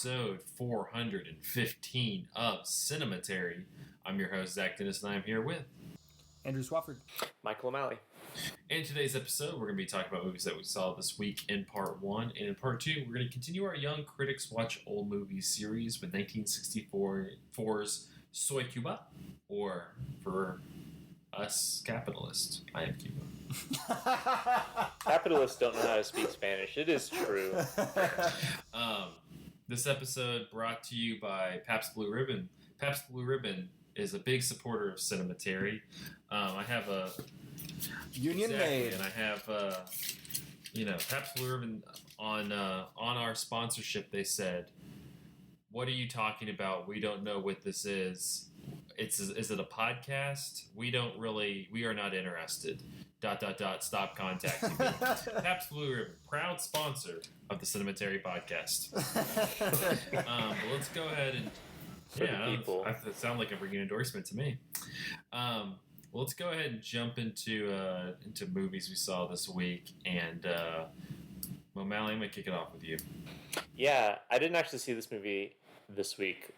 episode 415 of Cinematary. I'm your host, Zach Dennis, and I'm here with Andrew Swafford, Michael O'Malley. In today's episode, we're going to be talking about movies that we saw this week in part one. And in part two, we're going to continue our Young Critics Watch Old Movies series with 1964's Soy Cuba, or for us capitalists, I am Cuba. Capitalists don't know how to speak Spanish. It is true. This episode brought to you by Pabst Blue Ribbon. Pabst Blue Ribbon is a big supporter of Cinematary. I have a Union made, and I have Pabst Blue Ribbon on our sponsorship. They said, "What are you talking about? We don't know what this is. Is it a podcast? We are not interested. ... Stop contacting me." Pabst Blue Ribbon, proud sponsor of the Cinematary podcast. But let's go ahead and it sounds like a ringing endorsement to me. Let's go ahead and jump into movies we saw this week, and O'Malley, I'm gonna kick it off with you. Yeah, I didn't actually see this movie this week.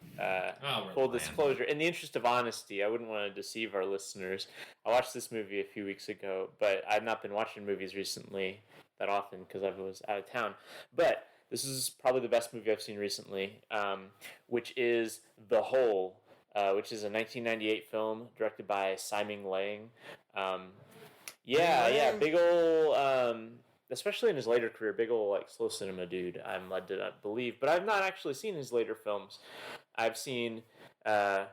Full disclosure, in the interest of honesty, I wouldn't want to deceive our listeners. I watched this movie a few weeks ago, but I've not been watching movies recently that often because I was out of town. But this is probably the best movie I've seen recently, which is The Hole, which is a 1998 film directed by Simon Lang. Big ol', especially in his later career, big ol' slow cinema dude, I'm led to believe. But I've not actually seen his later films. I've seen Goodbye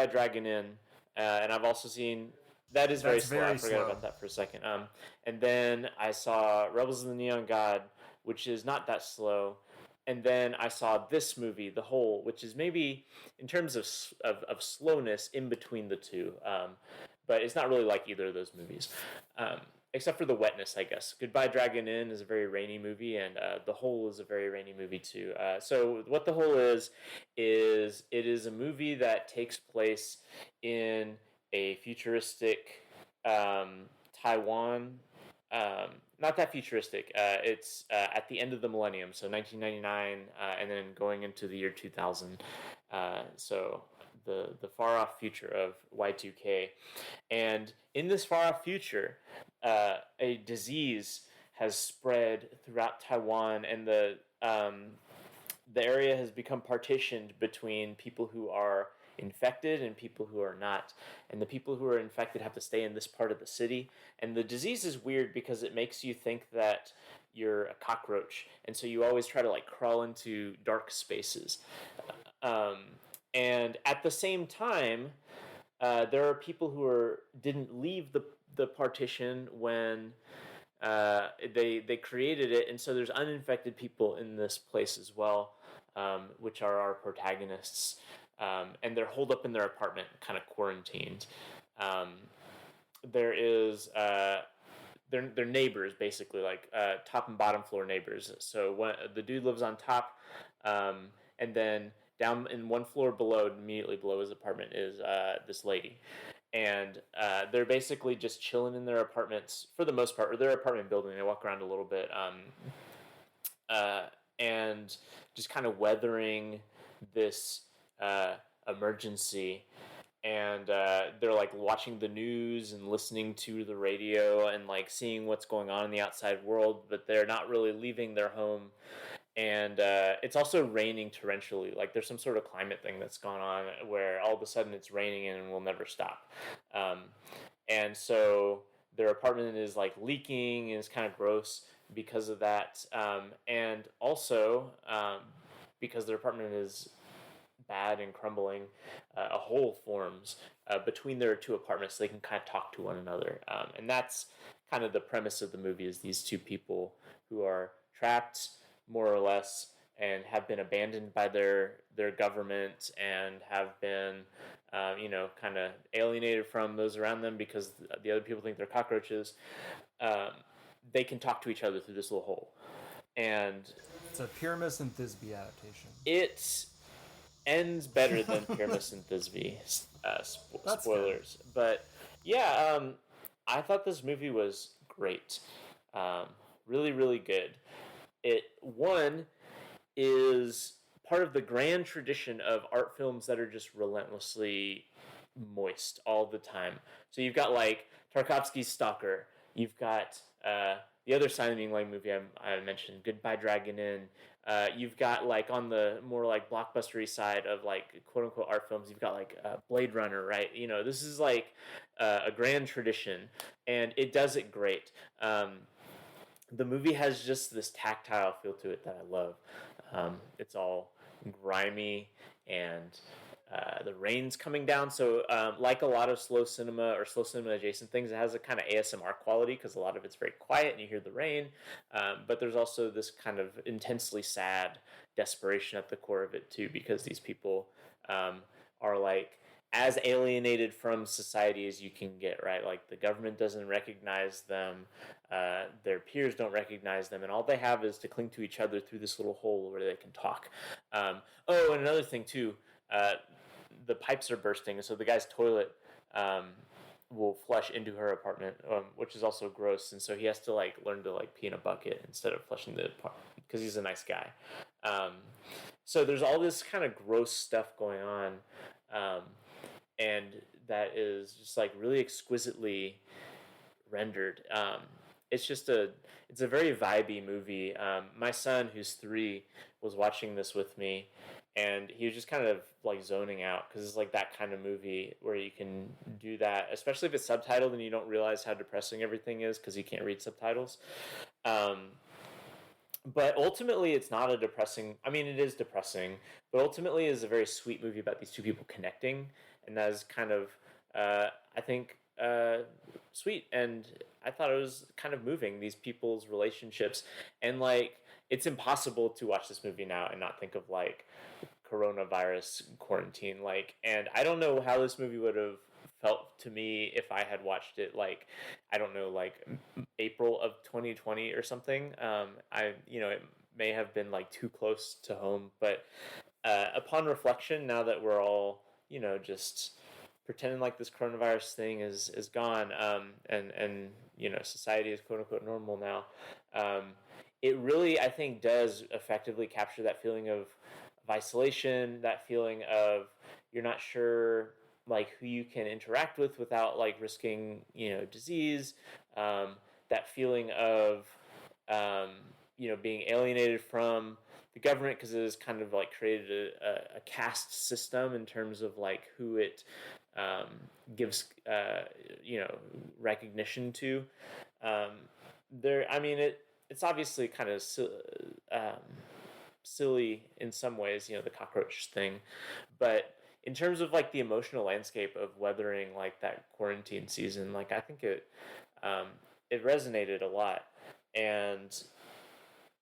Dragon Inn, and I've also seen... That's very slow. I forgot about that for a second. And then I saw Rebels of the Neon God, which is not that slow. And then I saw this movie, The Hole, which is maybe, in terms of slowness, in between the two. But it's not really like either of those movies. Except for the wetness, I guess. Goodbye Dragon Inn is a very rainy movie, and The Hole is a very rainy movie too. So what The Hole is it is a movie that takes place in a futuristic Taiwan. Not that futuristic. It's at the end of the millennium, so 1999, and then going into the year 2000. So the far off future of Y2K, and in this far off future, a disease has spread throughout Taiwan, and the area has become partitioned between people who are infected and people who are not, and the people who are infected have to stay in this part of the city. And the disease is weird because it makes you think that you're a cockroach, and so you always try to crawl into dark spaces. And at the same time, there are people who didn't leave the partition when they created it, and so there's uninfected people in this place as well, which are our protagonists. And they're holed up in their apartment, kind of quarantined. They're neighbors, basically, top and bottom floor neighbors. So the dude lives on top, and then down in one floor below, immediately below his apartment, is this lady. And they're basically just chilling in their apartments, for the most part, or their apartment building. They walk around a little bit, and just kind of weathering this emergency. And they're watching the news and listening to the radio and seeing what's going on in the outside world, but they're not really leaving their home. And it's also raining torrentially. There's some sort of climate thing that's gone on where all of a sudden it's raining and will never stop. And so their apartment is leaking, and it's kind of gross because of that. And also because their apartment is bad and crumbling, a hole forms between their two apartments so they can kind of talk to one another. And that's kind of the premise of the movie, is these two people who are trapped, more or less, and have been abandoned by their government, and have been kind of alienated from those around them because the other people think they're cockroaches. They can talk to each other through this little hole. And it's a Pyramus and Thisbe adaptation. It ends better than Pyramus and Thisbe. Spoilers. Good. But yeah, I thought this movie was great. Really, really good. is part of the grand tradition of art films that are just relentlessly moist all the time. So you've got like Tarkovsky's Stalker. You've got the other Simon Ming movie I mentioned, Goodbye Dragon Inn. You've got like on the more like blockbustery side of like quote unquote art films, you've got like Blade Runner, right? This is like a grand tradition, and it does it great. The movie has just this tactile feel to it that I love. It's all grimy and the rain's coming down. So like a lot of slow cinema or slow cinema adjacent things, it has a kind of ASMR quality because a lot of it's very quiet and you hear the rain. But there's also this kind of intensely sad desperation at the core of it too, because these people are like as alienated from society as you can get, right? Like the government doesn't recognize them, their peers don't recognize them, and all they have is to cling to each other through this little hole where they can talk. And another thing too, the pipes are bursting, so the guy's toilet will flush into her apartment, which is also gross, and so he has to like learn to like pee in a bucket instead of flushing the apartment because he's a nice guy. So there's all this kind of gross stuff going on. And that is just like really exquisitely rendered. It's a very vibey movie. My son, who's 3, was watching this with me, and he was just kind of like zoning out because it's like that kind of movie where you can do that, especially if it's subtitled and you don't realize how depressing everything is because you can't read subtitles. But ultimately, it's not a depressing. I mean, it is depressing, but ultimately, it's a very sweet movie about these two people connecting, and that is kind of, I think, sweet. And I thought it was kind of moving, these people's relationships, and like it's impossible to watch this movie now and not think of like coronavirus quarantine. Like, and I don't know how this movie would have felt to me if I had watched it like, I don't know, like April of 2020 or something. It may have been like too close to home, but upon reflection, now that we're all, just pretending like this coronavirus thing is gone, and society is quote unquote normal now, it really, I think, does effectively capture that feeling of isolation, that feeling of you're not sure like who you can interact with without like risking disease, that feeling of being alienated from the government because it has kind of like created a caste system in terms of like who it gives recognition to. It's obviously kind of silly in some ways, the cockroach thing, but in terms of like the emotional landscape of weathering like that quarantine season, like I think it resonated a lot. And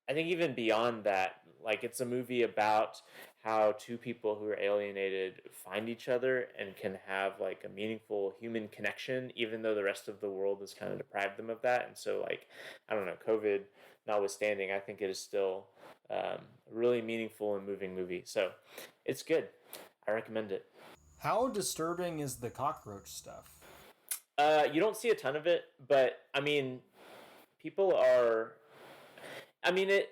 I think even beyond that, like it's a movie about how two people who are alienated find each other and can have like a meaningful human connection, even though the rest of the world has kind of deprived them of that. And so like, I don't know, COVID notwithstanding, I think it is still a really meaningful and moving movie. So it's good. I recommend it. How disturbing is the cockroach stuff? You don't see a ton of it, but I mean, people are. I mean, it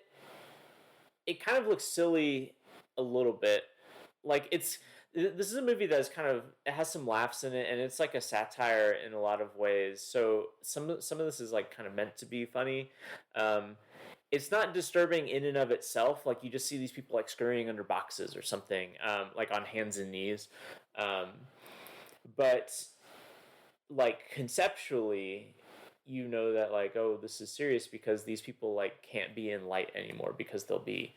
kind of looks silly a little bit. Like this is a movie that's kind of, it has some laughs in it, and it's like a satire in a lot of ways. So some of this is like kind of meant to be funny. It's not disturbing in and of itself. Like you just see these people like scurrying under boxes or something, like on hands and knees. But like conceptually, that like, oh, this is serious because these people like can't be in light anymore because they'll be,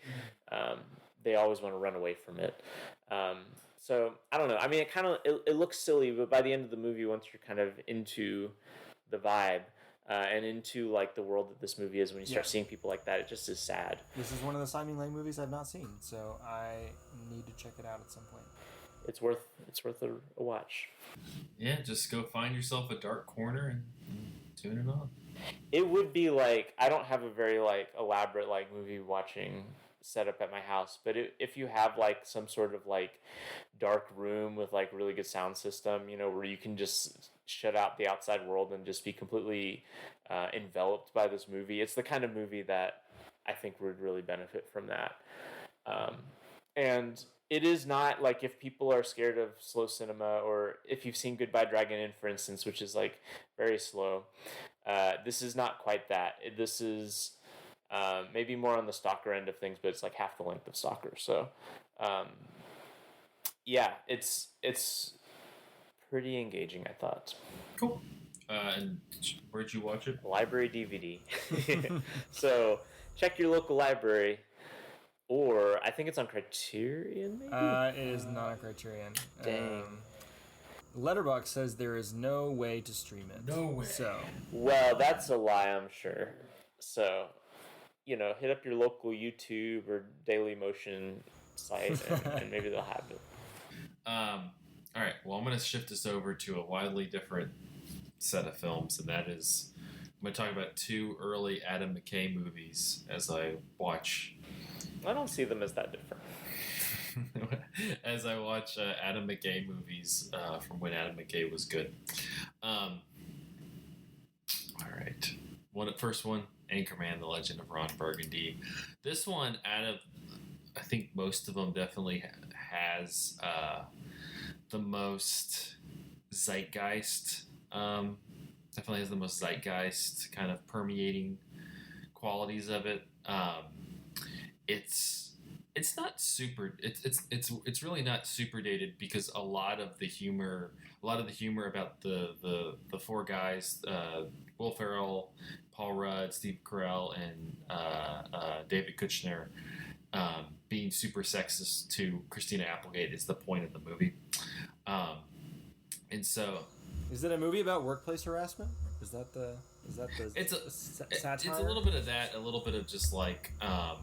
they always want to run away from it. So I don't know. I mean, it looks silly, but by the end of the movie, once you're kind of into the vibe, and into like the world that this movie is, when you start seeing people like that, it just is sad. This is one of the Simon Lang movies I've not seen, so I need to check it out at some point. It's worth a watch. Yeah, just go find yourself a dark corner and tune it on. It would be like, I don't have a very like elaborate like movie watching setup at my house, but if you have like some sort of like dark room with like really good sound system, where you can just shut out the outside world and just be completely enveloped by this movie, it's the kind of movie that I think would really benefit from that. And it is not like if people are scared of slow cinema, or if you've seen Goodbye Dragon Inn, for instance, which is like very slow. This is not quite that. This is maybe more on the Stalker end of things, but it's like half the length of Stalker. So, yeah, it's pretty engaging, I thought. Cool. And where'd you watch it? Library DVD. So check your local library, or I think it's on Criterion. Maybe it is not a Criterion. Dang. Letterboxd says there is no way to stream it. No way. So, well, that's a lie, I'm sure. So, hit up your local YouTube or Daily Motion site, and maybe they'll have it. All right. Well, I'm going to shift us over to a widely different set of films, and that is I'm going to talk about 2 early Adam McKay movies as I watch. I don't see them as that different. As I watch Adam McKay movies from when Adam McKay was good. All right. First one, Anchorman, The Legend of Ron Burgundy. This one, I think most of them definitely has the most zeitgeist. Definitely has the most zeitgeist kind of permeating qualities of it. It's not super. It's really not super dated, because a lot of the humor about the 4 guys, Will Ferrell, Paul Rudd, Steve Carell, and David Kushner, being super sexist to Christina Applegate is the point of the movie. And so, is it a movie about workplace harassment? Is that the satire? It's a little bit of that, a little bit of just like a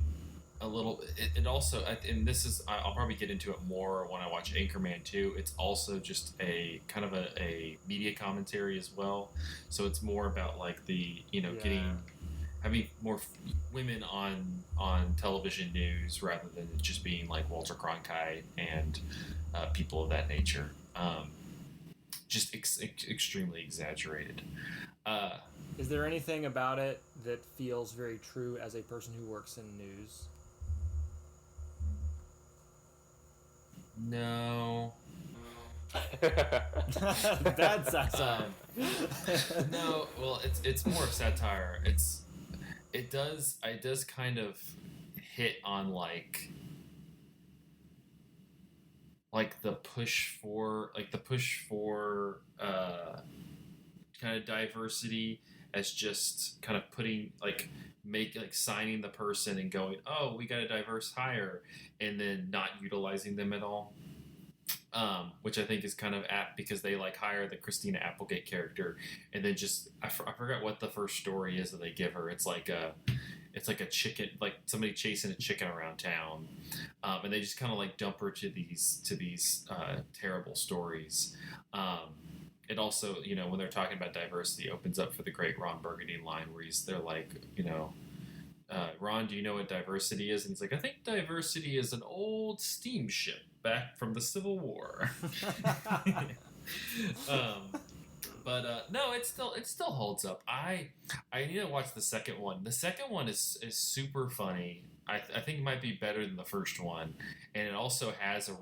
little. It also, and this is, I'll probably get into it more when I watch Anchorman 2. It's also just a kind of a media commentary as well. So it's more about like the having more women on television news rather than just being like Walter Cronkite and people of that nature. Just extremely exaggerated. Is there anything about it that feels very true as a person who works in news? No. That's satire. No, well, it's more satire. It does kind of hit on like the push for kind of diversity as just kind of putting signing the person and going, oh, we got a diverse hire, and then not utilizing them at all. Which I think is kind of apt, because they hire the Christina Applegate character, and then just I forgot what the first story is that they give her. It's like a chicken, like somebody chasing a chicken around town, and they just kind of dump her to these terrible stories. It also, when they're talking about diversity, opens up for the great Ron Burgundy line where they're like, Ron, do you know what diversity is? And he's like, I think diversity is an old steamship back from the Civil War. But no, it still holds up. I need to watch the second one. The second one is super funny. I think it might be better than the first one, and it also has a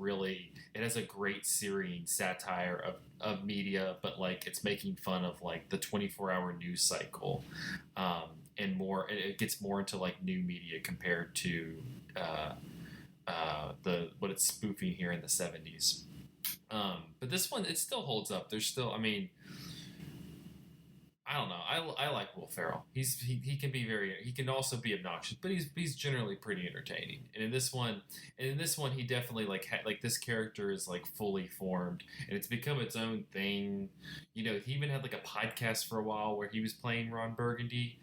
great searing satire of media, but it's making fun of the 24-hour news cycle, and more. It gets more into new media compared to what it's spoofing here in the 70s. But this one, it still holds up. There's still, I don't know. I like Will Ferrell. He can also be obnoxious, but he's generally pretty entertaining. And in this one, he definitely this character is fully formed, and it's become its own thing. He even had a podcast for a while where he was playing Ron Burgundy.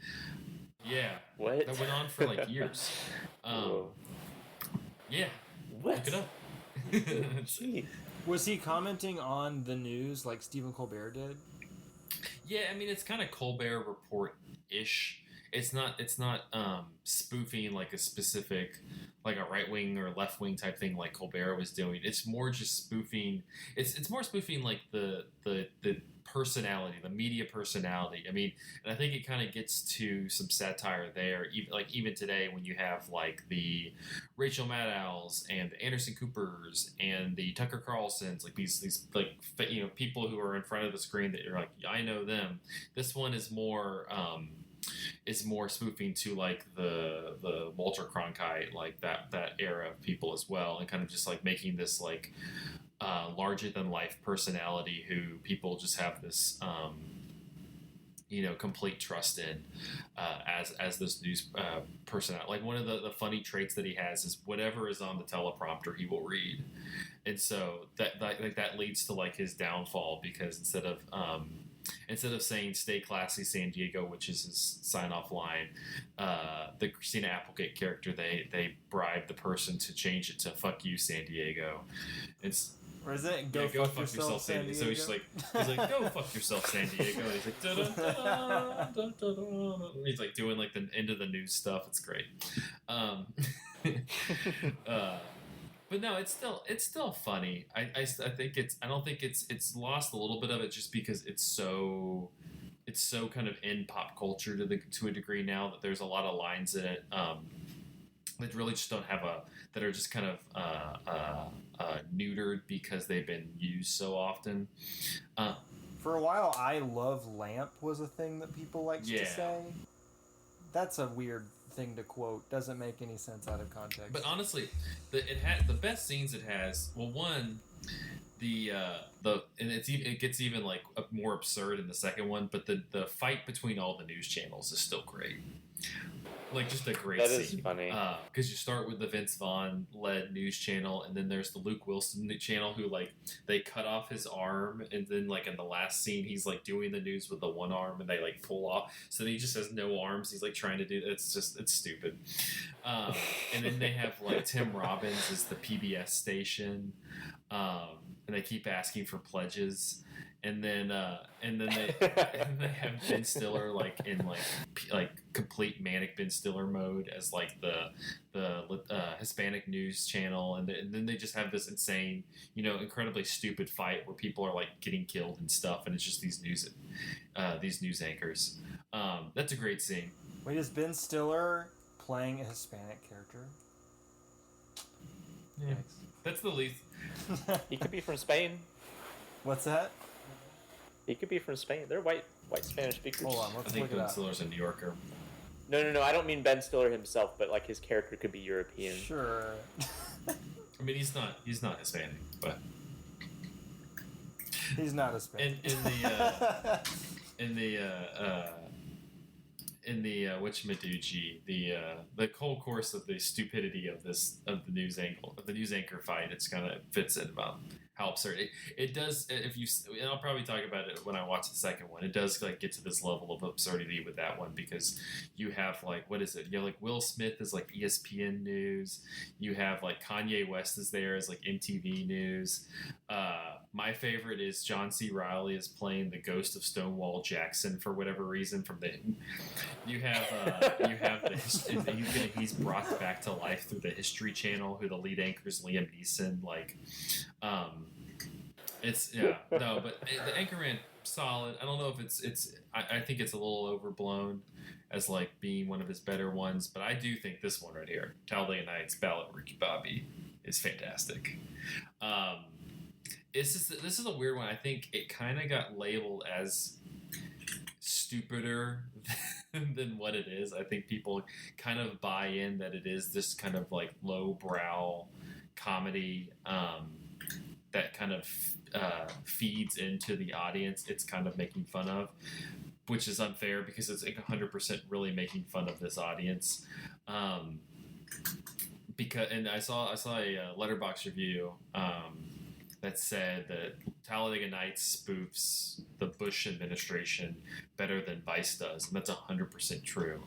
Yeah, what? That went on for years. Yeah, what? Look it up. Gee. Was he commenting on the news like Stephen Colbert did? Yeah, it's kind of Colbert Report-ish. It's not spoofing a specific like a right wing or left wing type thing like Colbert was doing. It's more just spoofing. It's more spoofing like the personality, the media personality. I mean, and I think it kind of gets to some satire there. Even today, when you have like the Rachel Maddow's and the Anderson Coopers and the Tucker Carlsons, like these like people who are in front of the screen that you're like, I know them. This one is more. Is more spoofing to like the Walter Cronkite, like that era of people as well, and kind of just like making this like larger than life personality who people just have this complete trust in as this news person. Like one of the funny traits that he has is whatever is on the teleprompter he will read, and so that leads to like his downfall, because instead of saying "Stay classy, San Diego," which is his sign-off line, the Christina Applegate character, they bribe the person to change it to "Fuck you, San Diego." Or is it go fuck yourself, San Diego? So he's like, go fuck yourself, San Diego. And he's like, da-da-da-da-da-da-da. He's like doing like the end of the news stuff. It's great. But no, it's still funny. I don't think it's lost a little bit of it just because it's so kind of in pop culture to a degree now that there's a lot of lines in it that really just don't have that are just kind of neutered because they've been used so often. For a while, "I love lamp" was a thing that people liked to say. That's a weird thing to quote. Doesn't make any sense out of context. But honestly, the best scenes it has. Well, one, it gets even like more absurd in the second one. But the fight between all the news channels is still great. Like just a great scene. That is funny. Because you start with the Vince Vaughn led news channel, and then there's the Luke Wilson channel who like they cut off his arm, and then like in the last scene he's like doing the news with the one arm, and they like pull off, so then he just has no arms. He's like trying to do it's stupid. And then they have like Tim Robbins is the PBS station, and they keep asking for pledges. And then they have Ben Stiller like in like complete manic Ben Stiller mode as like the Hispanic news channel, and then they just have this insane, incredibly stupid fight where people are like getting killed and stuff, and it's just these news anchors. That's a great scene. Wait, is Ben Stiller playing a Hispanic character? Yeah, that's the least. He could be from Spain. What's that? He could be from Spain. They're white Spanish speakers. Hold on, let's I think look it Ben up. Stiller's a New Yorker. No. I don't mean Ben Stiller himself, but like his character could be European. Sure. I mean, he's not Hispanic, but he's not Hispanic. In the whatchamadoodgee, the whole course of the stupidity of the news anchor fight, it's kind of fits in about how absurd it does. And I'll probably talk about it when I watch the second one. It does like get to this level of absurdity with that one, because you have like, what is it? You have like Will Smith is like ESPN News. You have like Kanye West is there as like MTV News. My favorite is John C. Reilly is playing the ghost of Stonewall Jackson for whatever reason. He's brought back to life through the History Channel, who the lead anchor is Liam Neeson. Like, but the Anchorman solid. I don't know if it's. I think it's a little overblown as like being one of his better ones, but I do think this one right here, Talladega Nights, Ballad, Ricky Bobby, is fantastic. This is a weird one. I think it kind of got labeled as stupider than what it is. I think people kind of buy in that it is this kind of like lowbrow comedy that kind of feeds into the audience it's kind of making fun of, which is unfair because it's like 100% really making fun of this audience. And I saw a Letterboxd review that said that Talladega Nights spoofs the Bush administration better than Vice does, and that's 100% true.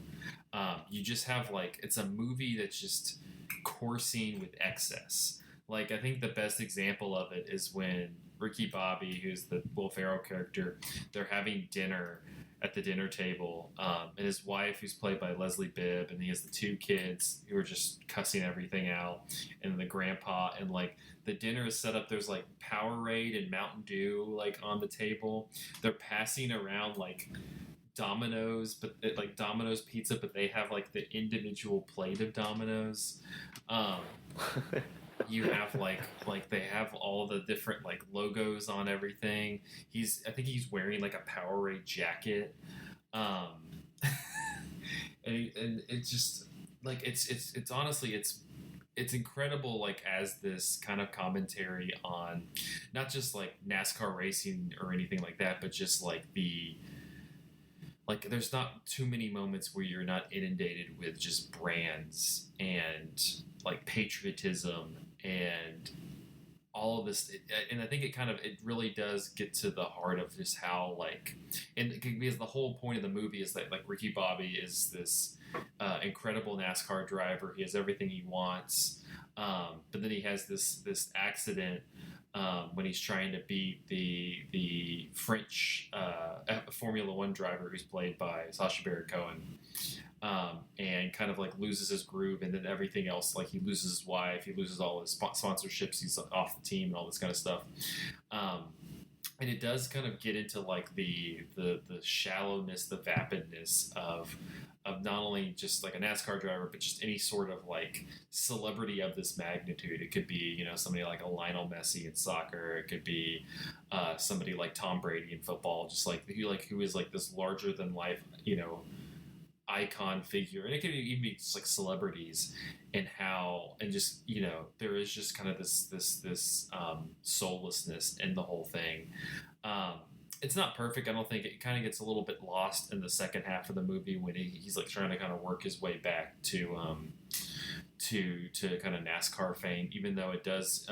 You just have like, it's a movie that's just coursing with excess. Like, I think the best example of it is when Ricky Bobby, who's the Will Ferrell character, they're having dinner at the dinner table, and his wife, who's played by Leslie Bibb, and he has the two kids who are just cussing everything out, and the grandpa, and like the dinner is set up. There's like Powerade and Mountain Dew like on the table. They're passing around like Domino's, but like Domino's pizza, but they have like the individual plate of Domino's. You have like they have all the different like logos on everything. I think he's wearing like a Powerade jacket, and it's just like it's honestly it's incredible, like as this kind of commentary on not just like NASCAR racing or anything like that, but just like there's not too many moments where you're not inundated with just brands and like patriotism and all of this, and I think it really does get to the heart of just how like, and because the whole point of the movie is that like Ricky Bobby is this incredible NASCAR driver. He has everything he wants, but then he has this accident when he's trying to beat the French Formula One driver who's played by Sacha Baron Cohen. And kind of like loses his groove, and then everything else, like he loses his wife, he loses all his sponsorships, he's off the team and all this kind of stuff. And it does kind of get into like the shallowness, the vapidness of not only just like a NASCAR driver, but just any sort of like celebrity of this magnitude. It could be, somebody like a Lionel Messi in soccer. It could be somebody like Tom Brady in football, just like who is like this larger than life, icon figure. And it could even be just like celebrities, and just there is just kind of this soullessness in the whole thing. It's not perfect. I don't think it kind of gets a little bit lost in the second half of the movie when he's like trying to kind of work his way back to kind of NASCAR fame, even though it does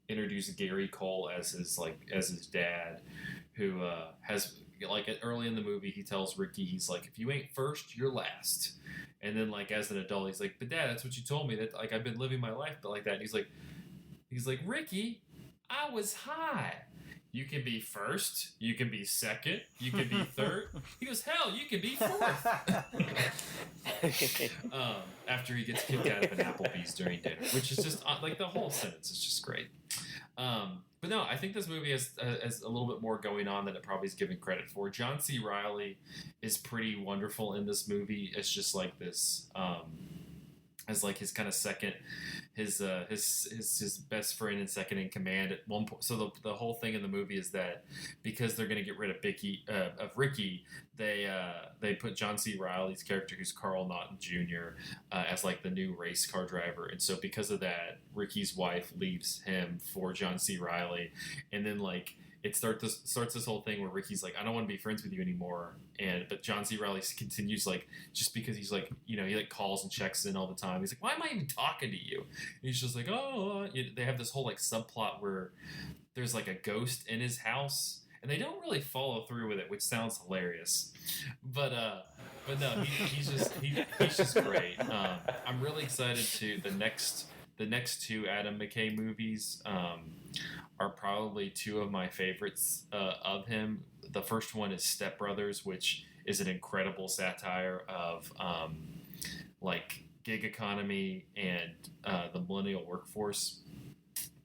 introduce Gary Cole as his dad, who has like early in the movie he tells Ricky, he's like, if you ain't first, you're last. And then like as an adult he's like, but Dad, that's what you told me, that like I've been living my life but like that. And he's like Ricky, I was high. You can be first, you can be second, you can be third. He goes, hell, you can be fourth. After he gets kicked out of an Applebee's during dinner, which is just like the whole sentence is just great. But no, I think this movie has a little bit more going on than it probably is given credit for. John C. Reilly is pretty wonderful in this movie. It's just like this, as like his kind of second, his best friend and second in command at one point. So the whole thing in the movie is that because they're going to get rid of Ricky, they put John C. Reilly's character, who's Carl Naughton Jr., as like the new race car driver. And so because of that, Ricky's wife leaves him for John C. Reilly, and then like it starts this whole thing where Ricky's like, I don't want to be friends with you anymore. But John C. Reilly continues, like, just because he's like, he like calls and checks in all the time. He's like, why am I even talking to you? And he's just like, they have this whole like subplot where there's like a ghost in his house, and they don't really follow through with it, which sounds hilarious. But no, he's just great. I'm really excited to the next two Adam McKay movies. Are probably two of my favorites of him. The first one is Step Brothers, which is an incredible satire of like gig economy and the millennial workforce.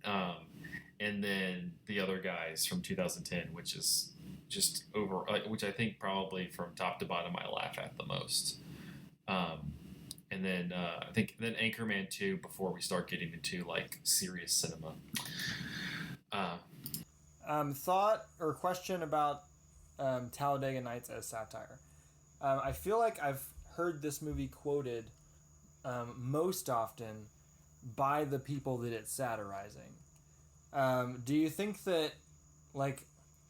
And then The Other Guys from 2010, which is just which I think probably from top to bottom I laugh at the most. And then I think then Anchorman 2 before we start getting into like serious cinema. Thought or question about Talladega Nights as satire. I feel like I've heard this movie quoted most often by the people that it's satirizing. Do you think that, like,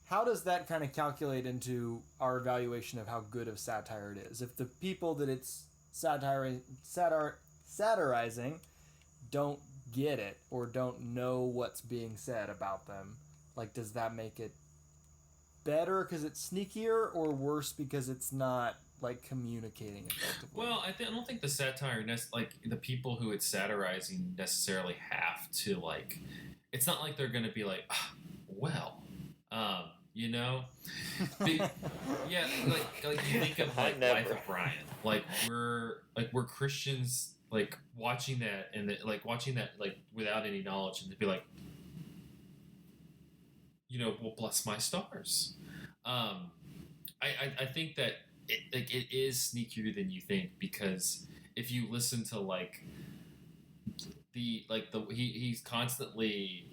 how does that kind of calculate into our evaluation of how good of satire it is? If the people that it's satirizing don't get it or don't know what's being said about them, like, does that make it better because it's sneakier, or worse because it's not like communicating effectively. Well, I don't think the satire like the people who it's satirizing necessarily have to like. It's not like they're going to be like, well, you know, yeah, like you think of like Life of Brian, like we're Christians, like watching that and watching that like without any knowledge, and to be like, well, bless my stars. I think that it is sneakier than you think, because if you listen to like he's constantly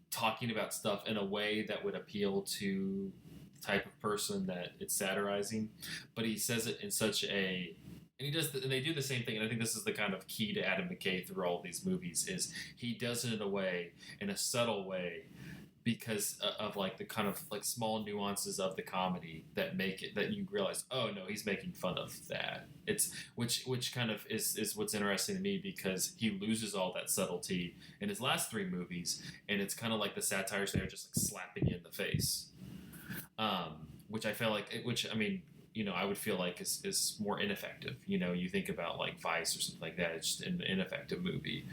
talking about stuff in a way that would appeal to the type of person that it's satirizing, but he says it in such a and they do the same thing, and I think this is the kind of key to Adam McKay through all these movies, is he does it in a subtle way, because of like the kind of like small nuances of the comedy that make it that you realize, oh no, he's making fun of that. It's which kind of is what's interesting to me, because he loses all that subtlety in his last three movies, and it's kind of like the satires there just like slapping you in the face, which I feel like I would feel like is more ineffective. You think about like Vice or something like that, it's just an ineffective movie.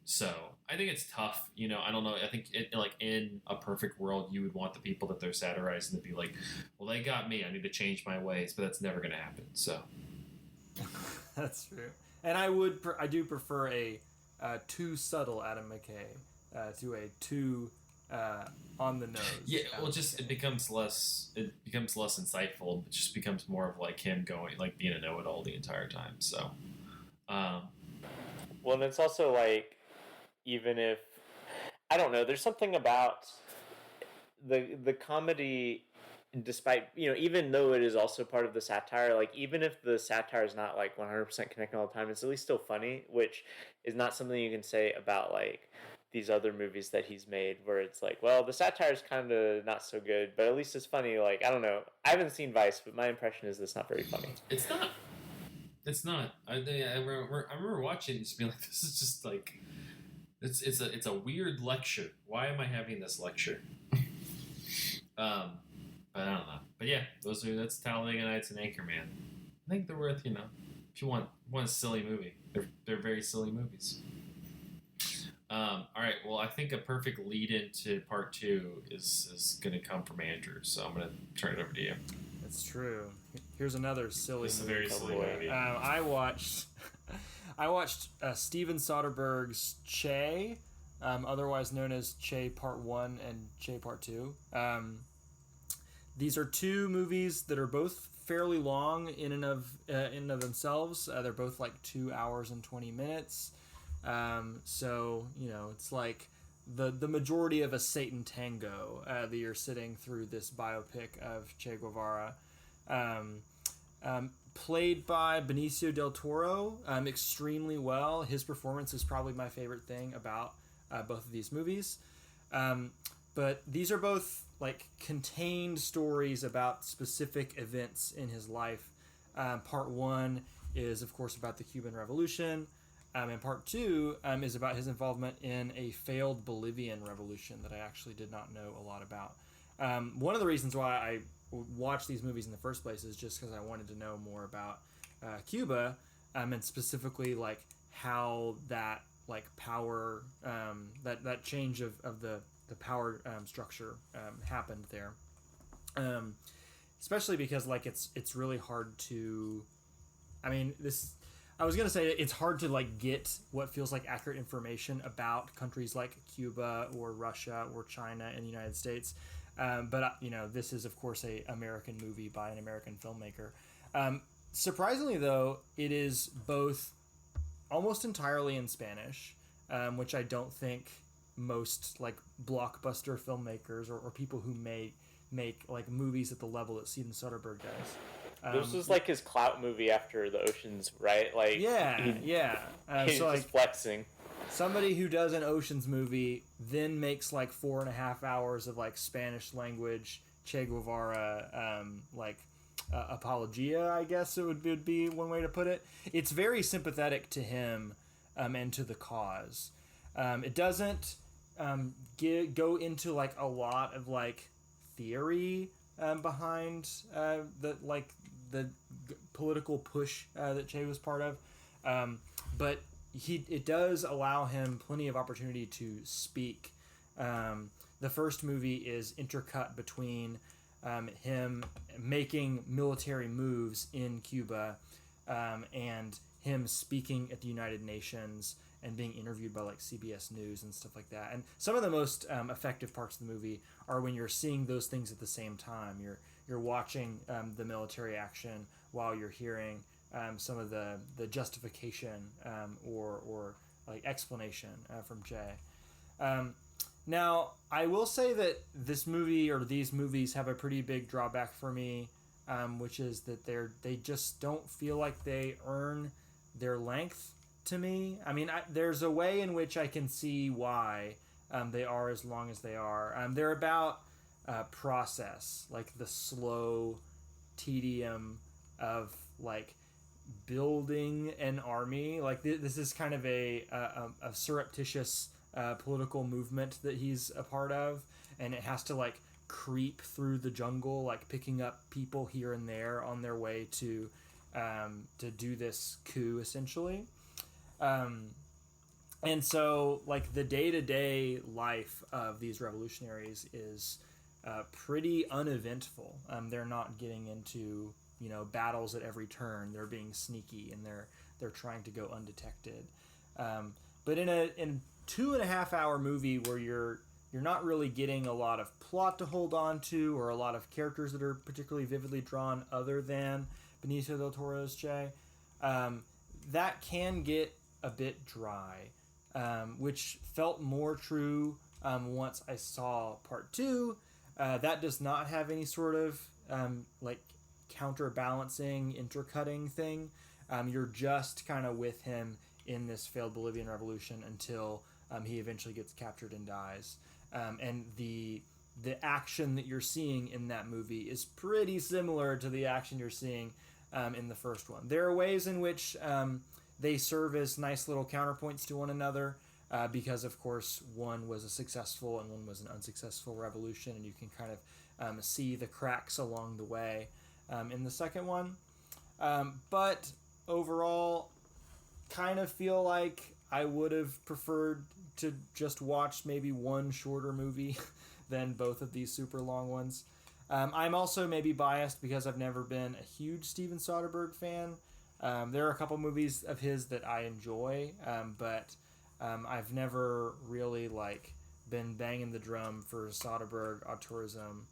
So I think it's tough. I don't know. I think in a perfect world, you would want the people that they're satirizing to be like, well, they got me, I need to change my ways, but that's never going to happen. So that's true. And I do prefer a too subtle Adam McKay to a too on the nose. Yeah, well, it becomes less insightful. It just becomes more of like him going, like being a know-it-all the entire time. So, well, and it's also like, even if, I don't know, there's something about the comedy, despite, even though it is also part of the satire, like even if the satire is not like 100% connecting all the time, it's at least still funny, which is not something you can say about like these other movies that he's made, where it's like, well, the satire is kind of not so good, but at least it's funny. Like, I don't know. I haven't seen Vice, but my impression is it's not very funny. It's not. I remember watching it and just being like, this is just like, it's a weird lecture. Why am I having this lecture? But I don't know. But yeah, that's Talladega Nights and Anchorman. I think they're worth, if you want a silly movie, they're very silly movies. All right. Well, I think a perfect lead into part 2 is going to come from Andrew. So I'm going to turn it over to you. That's true. Here's another silly. This is a very silly movie. I watched Steven Soderbergh's Che, otherwise known as Che Part 1 and Che Part 2. These are two movies that are both fairly long in and of themselves. They're both like 2 hours and 20 minutes. So, it's like the majority of a Satan tango that you're sitting through this biopic of Che Guevara. Played by Benicio del Toro extremely well. His performance is probably my favorite thing about both of these movies. But these are both like contained stories about specific events in his life. Part 1 is, of course, about the Cuban Revolution. And part 2 is about his involvement in a failed Bolivian revolution that I actually did not know a lot about. One of the reasons why I watched these movies in the first place is just because I wanted to know more about Cuba, and specifically like how that like power, that change of the power structure happened there. Especially because like it's really hard to, I was going to say it's hard to like get what feels like accurate information about countries like Cuba or Russia or China and the United States. But this is of course a American movie by an American filmmaker. Surprisingly though, it is both almost entirely in Spanish, which I don't think most like blockbuster filmmakers or people who make like movies at the level that Steven Soderbergh does. This was like his clout movie after The Oceans, right? Like, yeah. He's so, just flexing. Somebody who does an Oceans movie then makes like 4.5 hours of like Spanish language Che Guevara apologia, I guess it would be one way to put it. It's very sympathetic to him and to the cause. It doesn't go into like a lot of like theory behind political push that Che was part of, but it does allow him plenty of opportunity to speak. The first movie is intercut between him making military moves in Cuba and him speaking at the United Nations and being interviewed by like CBS News and stuff like that. And some of the most effective parts of the movie are when you're seeing those things at the same time. You're watching the military action while you're hearing some of the justification or like explanation from Jay. Now, I will say that this movie or these movies have a pretty big drawback for me, which is that they just don't feel like they earn their length to me. I mean, there's a way in which I can see why they are as long as they are. They're about process, like the slow tedium of like building an army. Like this is kind of a surreptitious political movement that he's a part of, and it has to like creep through the jungle, like picking up people here and there on their way to do this coup, essentially. And so like the day-to-day life of these revolutionaries is pretty uneventful. They're not getting into battles at every turn. They're being sneaky, and they're trying to go undetected. But in a 2.5 hour movie where you're not really getting a lot of plot to hold on to or a lot of characters that are particularly vividly drawn other than Benicio del Toro's Che, that can get a bit dry, which felt more true once I saw part 2. That does not have any sort of like counterbalancing, intercutting thing. You're just kind of with him in this failed Bolivian revolution until he eventually gets captured and dies. And the action that you're seeing in that movie is pretty similar to the action you're seeing in the first one. There are ways in which they serve as nice little counterpoints to one another, because of course one was a successful and one was an unsuccessful revolution, and you can kind of see the cracks along the way in the second one. But overall, kind of feel like I would have preferred to just watch maybe one shorter movie than both of these super long ones. I'm also maybe biased because I've never been a huge Steven Soderbergh fan. There are a couple movies of his that I enjoy, but I've never really like been banging the drum for Soderbergh auteurism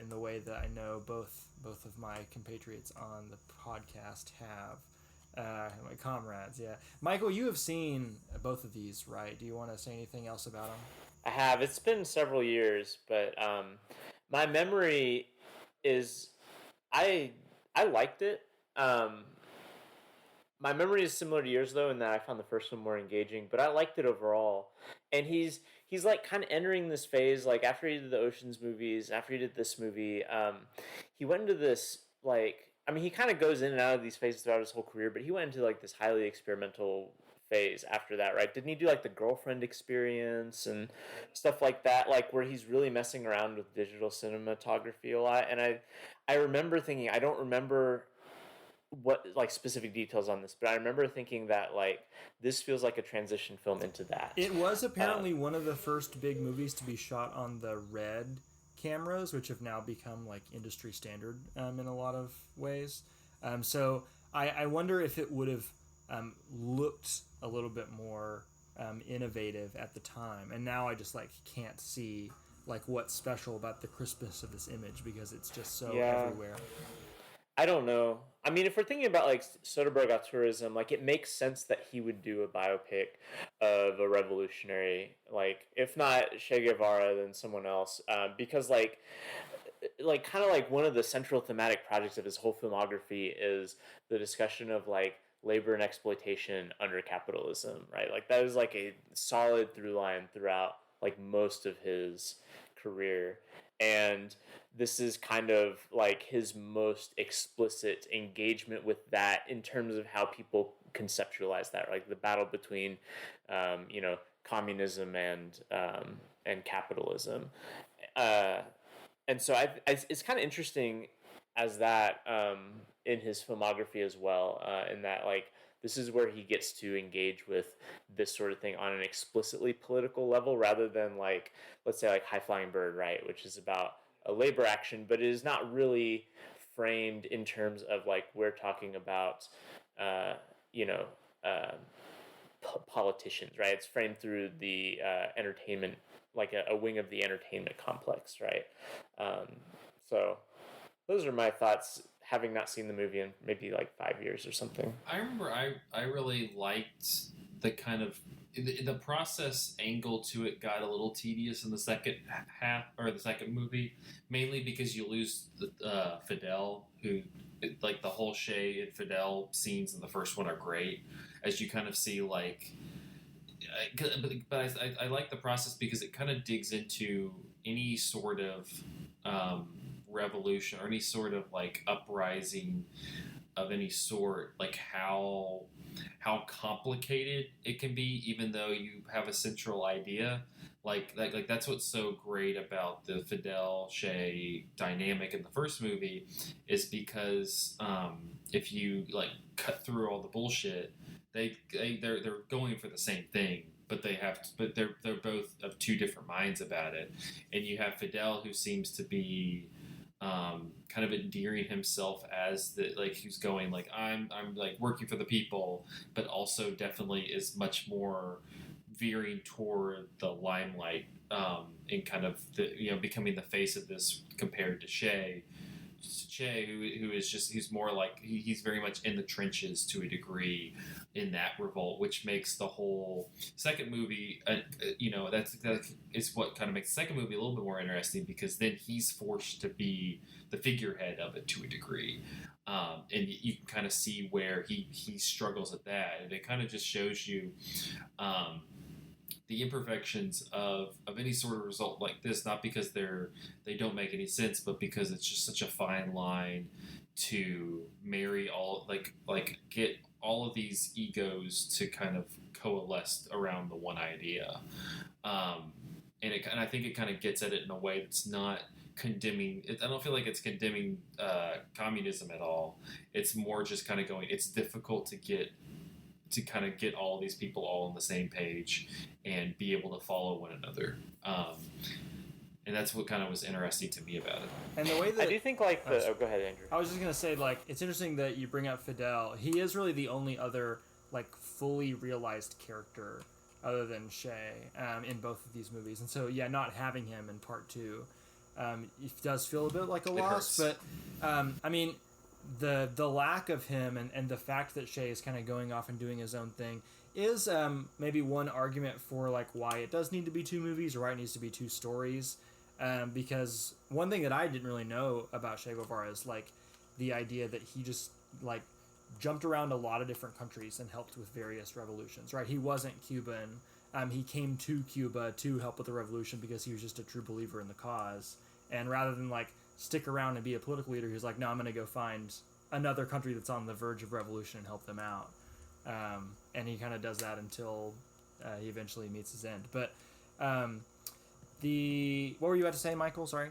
in the way that I know both of my compatriots on the podcast have. My comrades, yeah. Michael, you have seen both of these, right? Do you want to say anything else about them? I have. It's been several years, but my memory is I liked it. My memory is similar to yours though, in that I found the first one more engaging, but I liked it overall. And he's like kind of entering this phase, like after he did the Ocean's movies, after he did this movie, he went into this like, I mean, he kind of goes in and out of these phases throughout his whole career, but he went into like this highly experimental phase after that, right? Didn't he do like the Girlfriend Experience and stuff like that, like where he's really messing around with digital cinematography a lot? And I remember thinking, I don't remember what like specific details on this, but I remember thinking that like this feels like a transition film into that. It was apparently one of the first big movies to be shot on the RED cameras, which have now become like industry standard in a lot of ways. So I wonder if it would have looked a little bit more innovative at the time, and now I just like can't see like what's special about the crispness of this image because it's just so everywhere. I don't know. I mean, if we're thinking about like Soderbergh auteurism, like it makes sense that he would do a biopic of a revolutionary, like if not Che Guevara, then someone else, because like kind of like one of the central thematic projects of his whole filmography is the discussion of like labor and exploitation under capitalism, right? Like that is like a solid through line throughout like most of his career. And this is kind of like his most explicit engagement with that in terms of how people conceptualize that, like the battle between, communism and capitalism. And so it's kind of interesting as that in his filmography as well. In that, like, this is where he gets to engage with this sort of thing on an explicitly political level, rather than, like, let's say, like High Flying Bird, right, which is about a labor action, but it is not really framed in terms of, like, we're talking about, you know, politicians, right? It's framed through the entertainment, like a wing of the entertainment complex, right? So those are my thoughts, having not seen the movie in maybe like 5 years or something. I remember I really liked the kind of the process angle to it got a little tedious in the second half or the second movie, mainly because you lose Fidel, who like the whole Shay and Fidel scenes in the first one are great, as you kind of see like. But I like the process because it kind of digs into any sort of revolution or any sort of like uprising of any sort, like how complicated it can be, even though you have a central idea. Like that's what's so great about the Fidel Shay dynamic in the first movie, is because if you like cut through all the bullshit, they're going for the same thing, but they're both of two different minds about it. And you have Fidel, who seems to be kind of endearing himself as the like who's going like I'm like working for the people, but also definitely is much more veering toward the limelight and kind of the becoming the face of this compared to Shay, who is just he's more like he's very much in the trenches to a degree in that revolt, which makes the whole second movie that is what kind of makes the second movie a little bit more interesting, because then he's forced to be the figurehead of it to a degree, and you can kind of see where he struggles at that, and it kind of just shows you the imperfections of any sort of result like this, not because they don't make any sense, but because it's just such a fine line to marry all like get all of these egos to kind of coalesce around the one idea, and I think it kind of gets at it in a way that's not condemning it. I don't feel like it's condemning communism at all. It's more just kind of going, it's difficult to kind of get all these people all on the same page and be able to follow one another. And that's what kind of was interesting to me about it. And the way that I do think like the go ahead, Andrew. I was just gonna say, like, it's interesting that you bring up Fidel. He is really the only other like fully realized character other than Shay in both of these movies, and so yeah, not having him in part two it does feel a bit like a loss. Hurts. But I mean, the lack of him and the fact that Shay is kind of going off and doing his own thing is maybe one argument for like why it does need to be two movies or why it needs to be two stories. Because one thing that I didn't really know about Che Guevara is like the idea that he just like jumped around a lot of different countries and helped with various revolutions, right? He wasn't Cuban. He came to Cuba to help with the revolution because he was just a true believer in the cause. And rather than like stick around and be a political leader, he was like, no, I'm going to go find another country that's on the verge of revolution and help them out. And he kind of does that until he eventually meets his end. But what were you about to say, Michael? Sorry.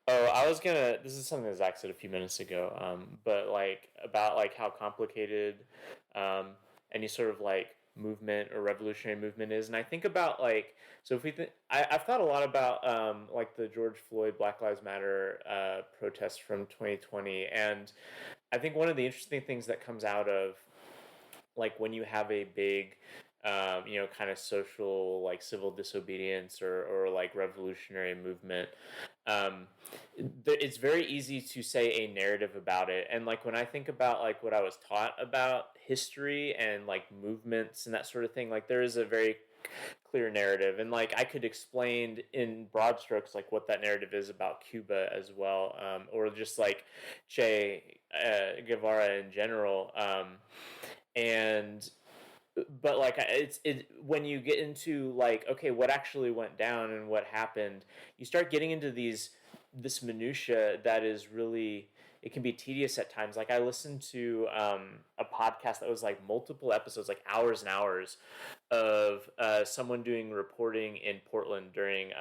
Oh, I was gonna. This is something that Zach said a few minutes ago. But like about like how complicated any sort of like movement or revolutionary movement is, and I think about like so if we think I've thought a lot about like the George Floyd Black Lives Matter protests from 2020, and I think one of the interesting things that comes out of like when you have a big kind of social, like civil disobedience or like revolutionary movement, it's very easy to say a narrative about it. And like when I think about like what I was taught about history and like movements and that sort of thing, like there is a very clear narrative, and like I could explain in broad strokes like what that narrative is about Cuba as well, or just like Che Guevara in general, but like it's when you get into like, okay, what actually went down and what happened, you start getting into this minutia that is really, it can be tedious at times. Like I listened to a podcast that was like multiple episodes, like hours and hours of someone doing reporting in Portland during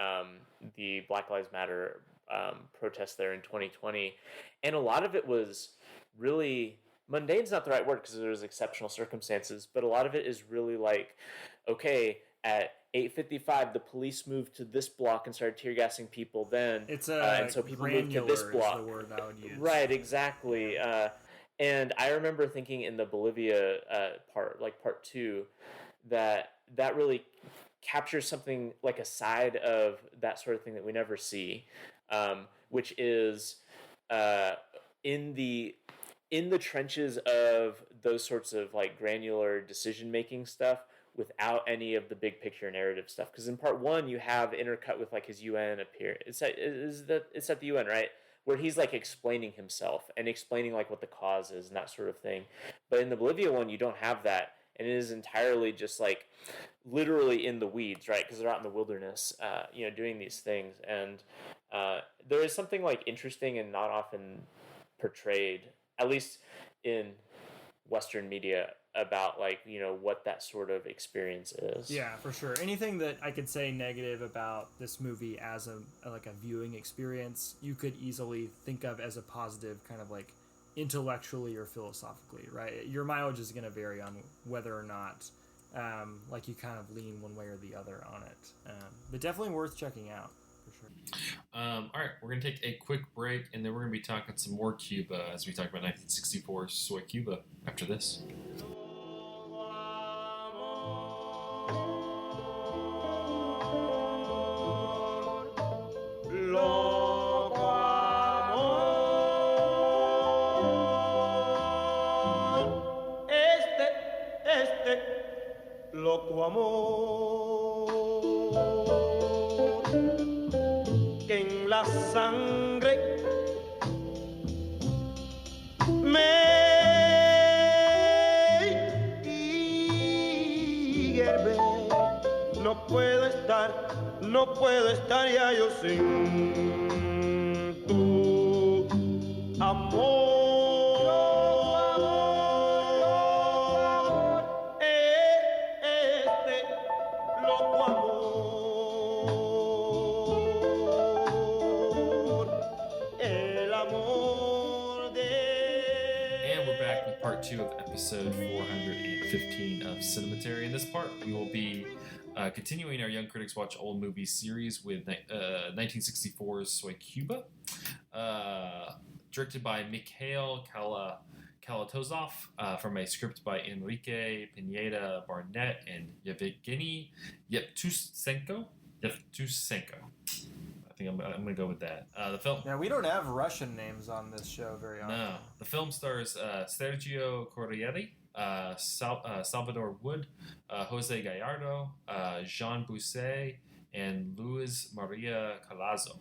the Black Lives Matter protests there in 2020, and a lot of it was really mundane's not the right word because there's exceptional circumstances, but a lot of it is really like, okay, at 8:55 the police moved to this block and started tear gassing people. Then It's and so people moved to this block. is the word I would use. Right, exactly. And I remember thinking in the Bolivia part 2, that really captures something like a side of that sort of thing that we never see, which is in the trenches of those sorts of like granular decision making stuff without any of the big picture narrative stuff. Because in part 1 you have intercut with like his UN appearance. It's at the UN, right? Where he's like explaining himself and explaining like what the cause is and that sort of thing. But in the Bolivia one, you don't have that. And it is entirely just like literally in the weeds, right? Because they're out in the wilderness, doing these things. And there is something like interesting and not often portrayed, at least in Western media, about like what that sort of experience is. Yeah, for sure. Anything that I could say negative about this movie as a viewing experience, you could easily think of as a positive, kind of like intellectually or philosophically, right? Your mileage is going to vary on whether or not like you kind of lean one way or the other on it, but definitely worth checking out for sure. All right, we're going to take a quick break, and then we're going to be talking some more Cuba as we talk about 1964 Soy Cuba after this. Loco amor que en la sangre me hierve. No puedo estar ya yo sin tu amor. Part 2 of episode 415 of Cinematary. In this part, we will be continuing our Young Critics Watch Old Movies series with 1964's Soy Cuba, directed by Mikhail Kalatozov, from a script by Enrique Pineda Barnett and Yevgeny Yevtusenko. I think I'm going to go with that. The film. Yeah, we don't have Russian names on this show very often. No. The film stars Sergio Corriere, Salvador Wood, Jose Gallardo, Jean Busset, and Luis Maria Calazo.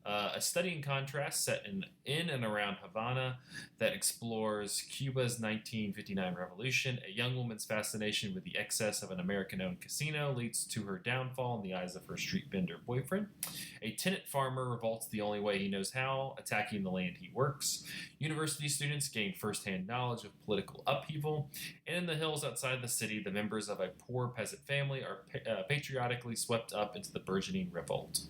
A study in contrast set in and around Havana that explores Cuba's 1959 revolution. A young woman's fascination with the excess of an American-owned casino leads to her downfall in the eyes of her street vendor boyfriend. A tenant farmer revolts the only way he knows how, attacking the land he works. University students gain first-hand knowledge of political upheaval. And in the hills outside the city, the members of a poor peasant family are patriotically swept up into the burgeoning revolt.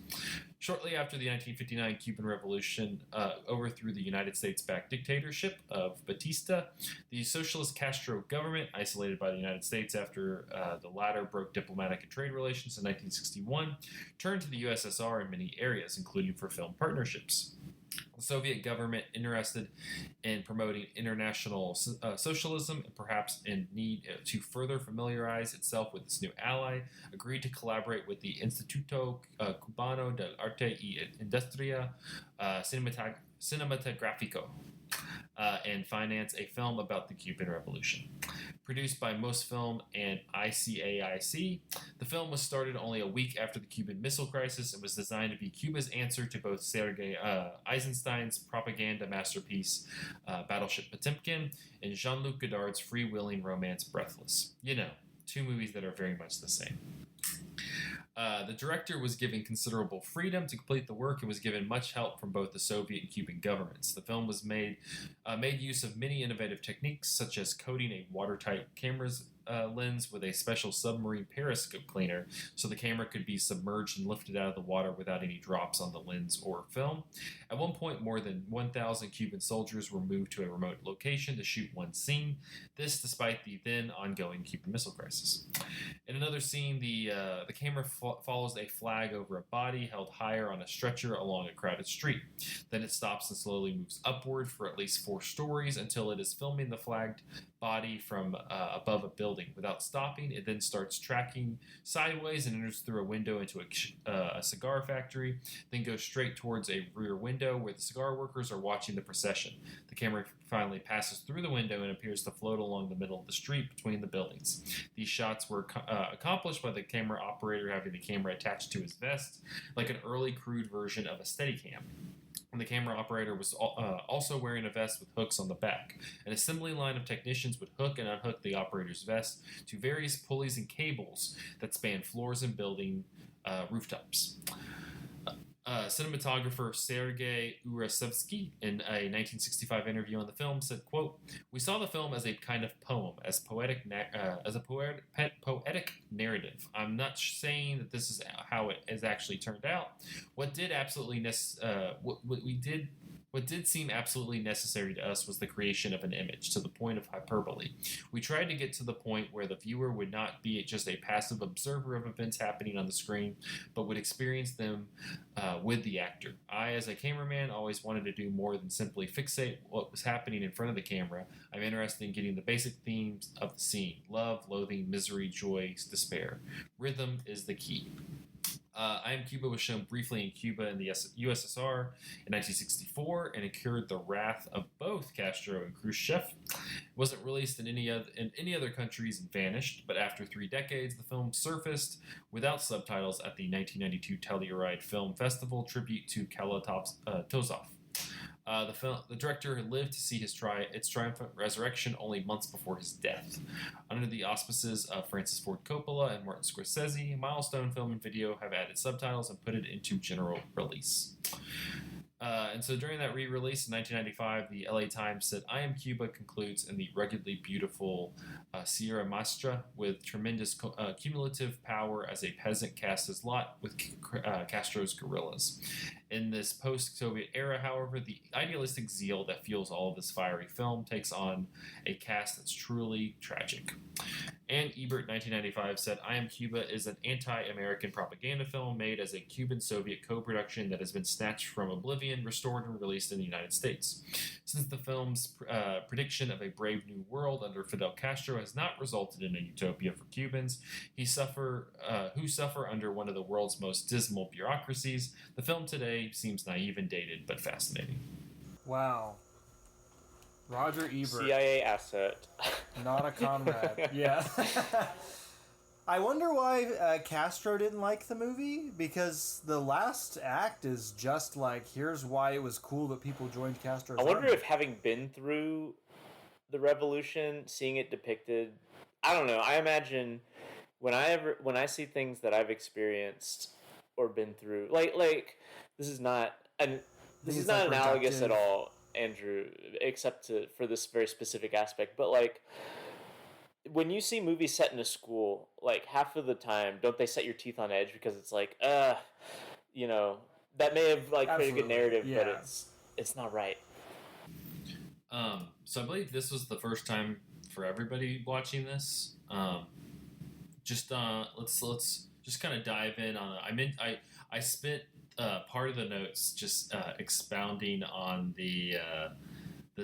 Shortly after the 1959 Cuban Revolution overthrew the United States-backed dictatorship of Batista, the socialist Castro government, isolated by the United States after the latter broke diplomatic and trade relations in 1961, turned to the USSR in many areas, including for film partnerships. The Soviet government, interested in promoting international socialism and perhaps in need to further familiarize itself with its new ally, agreed to collaborate with the Instituto Cubano del Arte y Industria Cinematográfico and finance a film about the Cuban Revolution. Produced by Mosfilm and ICAIC, the film was started only a week after the Cuban Missile Crisis and was designed to be Cuba's answer to both Sergei Eisenstein's propaganda masterpiece, Battleship Potemkin, and Jean-Luc Godard's freewheeling romance, Breathless. You know, two movies that are very much the same. The director was given considerable freedom to complete the work and was given much help from both the Soviet and Cuban governments. The film was made use of many innovative techniques, such as coating a watertight camera's lens with a special submarine periscope cleaner, so the camera could be submerged and lifted out of the water without any drops on the lens or film. At one point, more than 1,000 Cuban soldiers were moved to a remote location to shoot one scene. This, despite the then ongoing Cuban Missile Crisis. In another scene, the camera follows a flag over a body held higher on a stretcher along a crowded street. Then it stops and slowly moves upward for at least 4 stories until it is filming the flagged body from above a building. Without stopping, it then starts tracking sideways and enters through a window into a cigar factory, then goes straight towards a rear window where the cigar workers are watching the procession. The camera finally passes through the window and appears to float along the middle of the street between the buildings. These shots were accomplished by the camera operator having the camera attached to his vest, like an early crude version of a Steadicam. And the camera operator was also wearing a vest with hooks on the back. An assembly line of technicians would hook and unhook the operator's vest to various pulleys and cables that span floors and building rooftops. Cinematographer Sergei Urasevsky, in a 1965 interview on the film, said, quote, "We saw the film as a kind of poem, as a poetic narrative. I'm not saying that this is how it has actually turned out. What did seem absolutely necessary to us was the creation of an image, to the point of hyperbole. We tried to get to the point where the viewer would not be just a passive observer of events happening on the screen, but would experience them with the actor. I, as a cameraman, always wanted to do more than simply fixate what was happening in front of the camera. I'm interested in getting the basic themes of the scene: love, loathing, misery, joy, despair. Rhythm is the key." I Am Cuba was shown briefly in Cuba and the USSR in 1964 and incurred the wrath of both Castro and Khrushchev. It wasn't released in any other countries and vanished, but after 3 decades, the film surfaced without subtitles at the 1992 Telluride Film Festival tribute to Kalatozov. The director lived to see its triumphant resurrection only months before his death. Under the auspices of Francis Ford Coppola and Martin Scorsese, Milestone Film and Video have added subtitles and put it into general release. And so during that re-release in 1995, the LA Times said, "I Am Cuba concludes in the ruggedly beautiful Sierra Maestra with tremendous cumulative power as a peasant casts his lot with Castro's guerrillas. In this post-Soviet era, however, the idealistic zeal that fuels all of this fiery film takes on a cast that's truly tragic." And Ebert, 1995, said, "I Am Cuba is an anti-American propaganda film made as a Cuban-Soviet co-production that has been snatched from oblivion, restored, and released in the United States. Since the film's prediction of a brave new world under Fidel Castro has not resulted in a utopia for Cubans who suffer under one of the world's most dismal bureaucracies, the film today seems naive and dated, but fascinating." Wow. Roger Ebert. CIA asset. Not a comrade. Yeah. I wonder why Castro didn't like the movie, because the last act is just like, here's why it was cool that people joined Castro's I wonder army. if, having been through the revolution, seeing it depicted, I don't know. I imagine when I see things that I've experienced or been through, like this is not analogous at all, Andrew, except for this very specific aspect. But like, when you see movies set in a school, like half of the time, don't they set your teeth on edge because it's like, that may have like created a good narrative, yeah. but it's not right. So I believe this was the first time for everybody watching this. Let's just kind of dive in on it. I spent part of the notes just expounding on the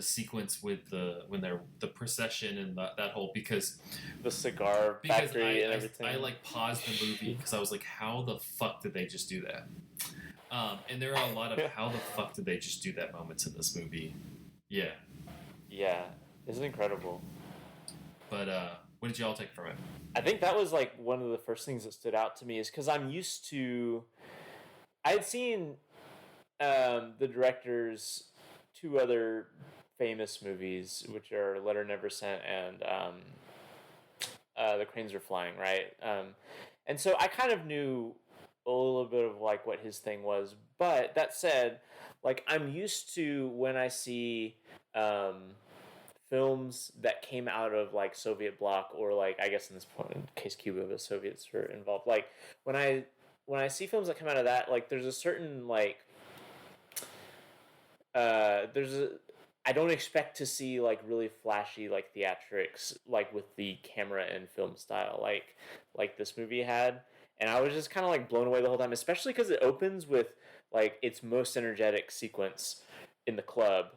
sequence with the procession and that whole, because The cigar factory and everything. I like paused the movie because I was like, how the fuck did they just do that? And there are a lot of how the fuck did they just do that moments in this movie. Yeah. Yeah, it's incredible. But what did y'all take from it? I think that was like one of the first things that stood out to me, is because I'm used to. I had seen the director's 2 other famous movies, which are Letter Never Sent and The Cranes Are Flying, right? And so I kind of knew a little bit of like what his thing was. But that said, like, I'm used to when I see films that came out of like Soviet bloc, or like, I guess in this point in case Cuba, the Soviets were involved. Like when I see films that come out of that, like there's a certain like I don't expect to see like really flashy like theatrics like with the camera and film style like this movie had, and I was just kind of like blown away the whole time, especially because it opens with like its most energetic sequence in the club,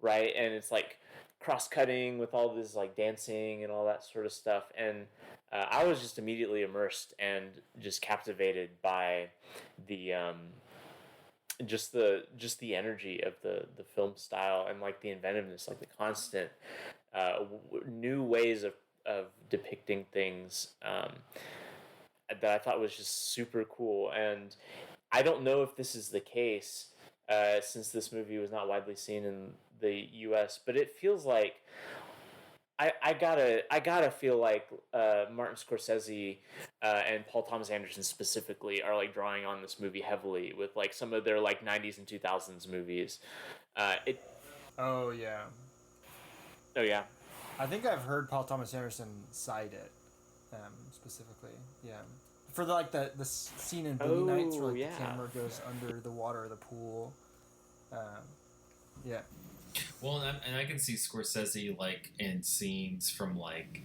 right? And it's like cross-cutting with all this like dancing and all that sort of stuff, and I was just immediately immersed and just captivated by the just the energy of the film style, and like the inventiveness, like the constant new ways of depicting things that I thought was just super cool. And I don't know if this is the case since this movie was not widely seen in the U.S., but it feels like I gotta feel like Martin Scorsese and Paul Thomas Anderson specifically are like drawing on this movie heavily with like some of their like 90s and 2000s movies. Oh yeah. Oh yeah. I think I've heard Paul Thomas Anderson cite it specifically. Yeah. For the scene in Boogie Nights where like, the camera goes under the water of the pool. Yeah. Well, and I can see Scorsese like in scenes from like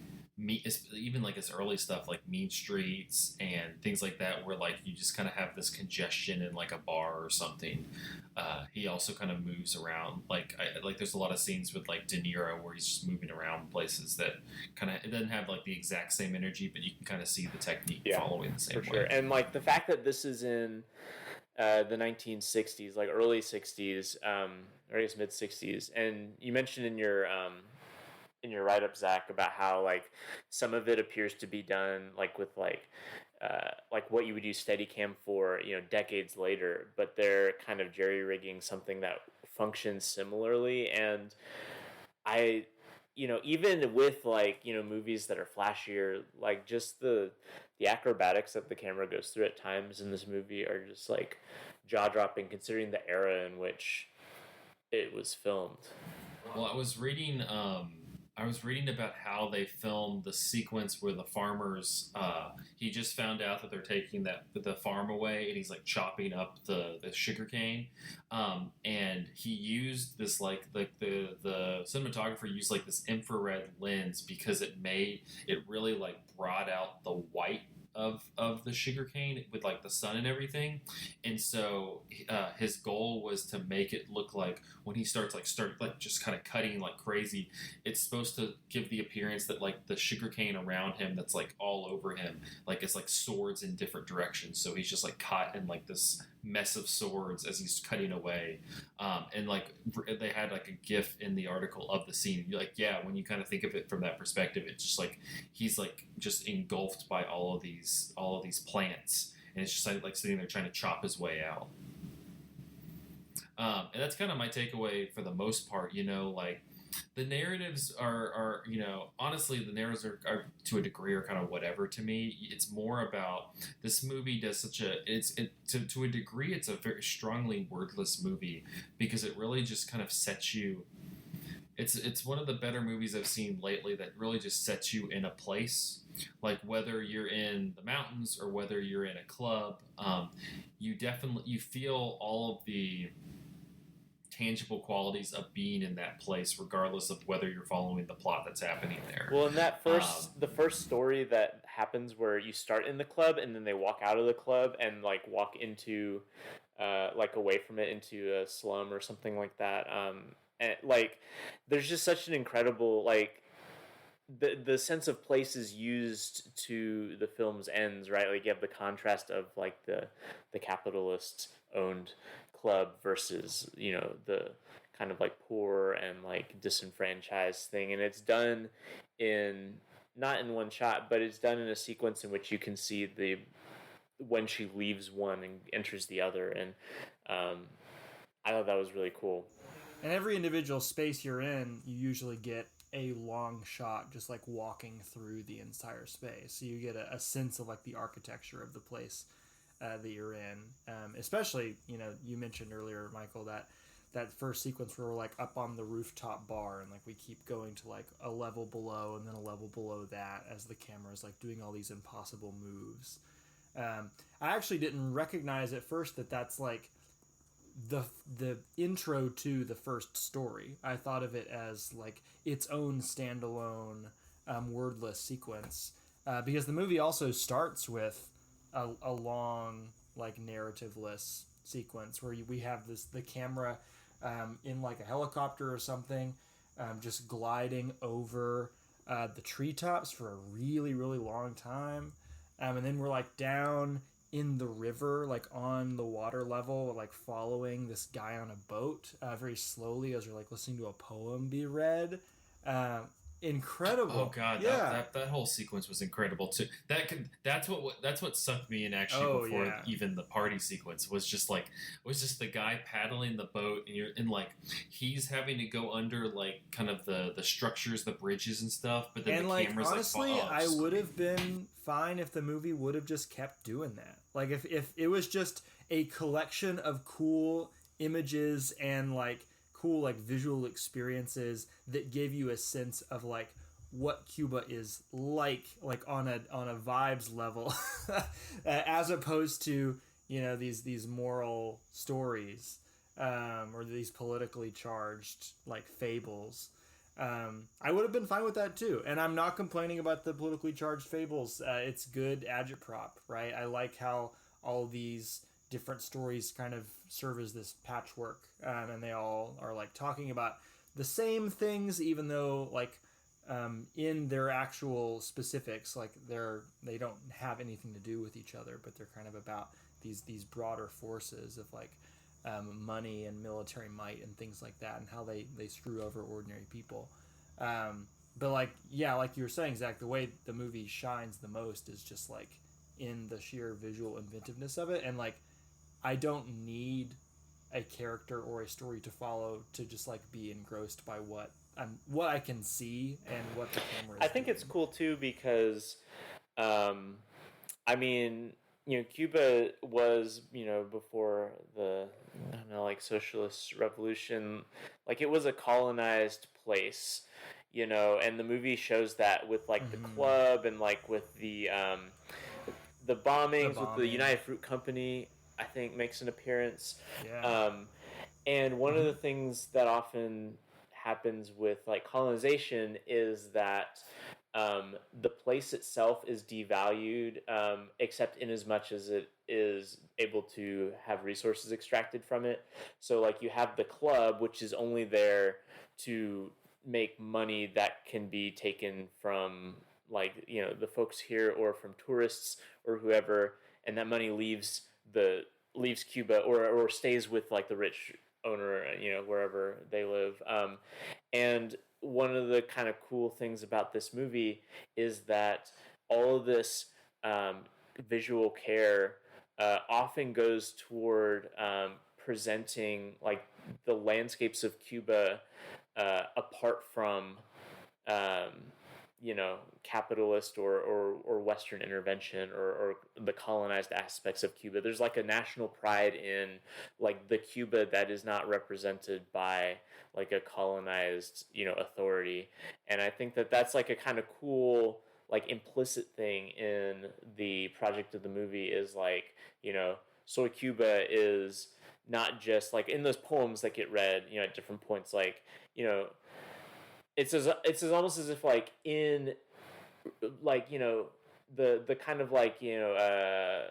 even like his early stuff like Mean Streets and things like that, where like you just kind of have this congestion in like a bar or something. He also kind of moves around like there's a lot of scenes with like De Niro where he's just moving around places that kind of, it doesn't have like the exact same energy, but you can kind of see the technique following the same way. Sure. And like the fact that this is in the 1960s, like early 60s, or I guess mid 60s, and you mentioned in your write-up, Zach, about how like some of it appears to be done like with like what you would use Steadicam for, decades later, but they're kind of jerry-rigging something that functions similarly. And I, even with like movies that are flashier, like just the acrobatics that the camera goes through at times in this movie are just like jaw-dropping, considering the era in which it was filmed. Well, I was reading about how they filmed the sequence where the farmers, he just found out that they're taking the farm away, and he's like chopping up the sugarcane, and he used this like the cinematographer used like this infrared lens because it really like brought out the white of the sugarcane with like the sun and everything. And so his goal was to make it look like when he starts just kind of cutting like crazy, it's supposed to give the appearance that like the sugarcane around him that's like all over him, like it's like swords in different directions. So he's just like caught in like this mess of swords as he's cutting away. And like they had like a gif in the article of the scene. You're like, yeah, when you kind of think of it from that perspective, it's just like he's like just engulfed by all of these plants, and it's just like sitting there trying to chop his way out. And that's kind of my takeaway for the most part. Like the narratives are honestly, the narratives are to a degree are kind of whatever to me. It's more about this movie does to a degree it's a very strongly wordless movie, because it really just kind of sets you. It's one of the better movies I've seen lately that really just sets you in a place. Like whether you're in the mountains or whether you're in a club, you feel all of the tangible qualities of being in that place, regardless of whether you're following the plot that's happening there. Well, in that the first story that happens where you start in the club and then they walk out of the club and like walk into like away from it into a slum or something like that. And like there's just such an incredible like the sense of place is used to the film's ends, right? Like you have the contrast of like the capitalist owned club versus the kind of like poor and like disenfranchised thing, and it's done not in one shot, but it's done in a sequence in which you can see when she leaves one and enters the other, and I thought that was really cool. And every individual space you're in, you usually get a long shot just like walking through the entire space, so you get a sense of like the architecture of the place that you're in. Especially, you mentioned earlier, Michael, that that first sequence where we're like up on the rooftop bar and like we keep going to like a level below and then a level below that as the camera is like doing all these impossible moves. I actually didn't recognize at first that that's like the intro to the first story. I thought of it as like its own standalone wordless sequence, because the movie also starts with a long like narrativeless sequence where we have the camera in like a helicopter or something, just gliding over the treetops for a really really long time, and then we're like down in the river, like on the water level, like following this guy on a boat very slowly as we're like listening to a poem be read. Incredible. Oh god, yeah. that whole sequence was incredible too. That's what sucked me in actually before even the party sequence was just the guy paddling the boat and you're in like he's having to go under like kind of the structures, the bridges and stuff, but then and the like camera's honestly, like I would have been fine if the movie would have just kept doing that. Like if it was just a collection of cool images and like cool like visual experiences that give you a sense of like what Cuba is like on a vibes level, as opposed to, you know, these moral stories, or these politically charged like fables. I would have been fine with that too, and I'm not complaining about the politically charged fables. It's good agitprop, right? I like how all these different stories kind of serve as this patchwork, and they all are like talking about the same things, even though like in their actual specifics, like they don't have anything to do with each other, but they're kind of about these broader forces of like money and military might and things like that, and how they screw over ordinary people. But like, yeah, like you were saying, Zach, the way the movie shines the most is just like in the sheer visual inventiveness of it. And like, I don't need a character or a story to follow to just like be engrossed by what I can see and what the camera is I think doing. it's cool too because, I mean, you know, Cuba was, you know, before the, I don't know, like socialist revolution, like it was a colonized place, you know, and the movie shows that with like the club and like with the bombings with the United Fruit Company, I think makes an appearance. Yeah. And one of the things that often happens with like colonization is that the place itself is devalued, except in as much as it is able to have resources extracted from it. So like you have the club, which is only there to make money that can be taken from like, you know, the folks here or from tourists or whoever, and that money leaves Cuba or stays with like the rich owner, you know, wherever they live. And one of the kind of cool things about this movie is that all of this visual care often goes toward presenting like the landscapes of Cuba apart from you know, capitalist or Western intervention or the colonized aspects of Cuba. There's like a national pride in like the Cuba that is not represented by like a colonized, you know, authority. And I think that that's like a kind of cool like implicit thing in the project of the movie is like, you know, Soy Cuba is not just like in those poems that get read, you know, at different points, like, you know, it's as almost as if like in like, you know, the kind of like, you know,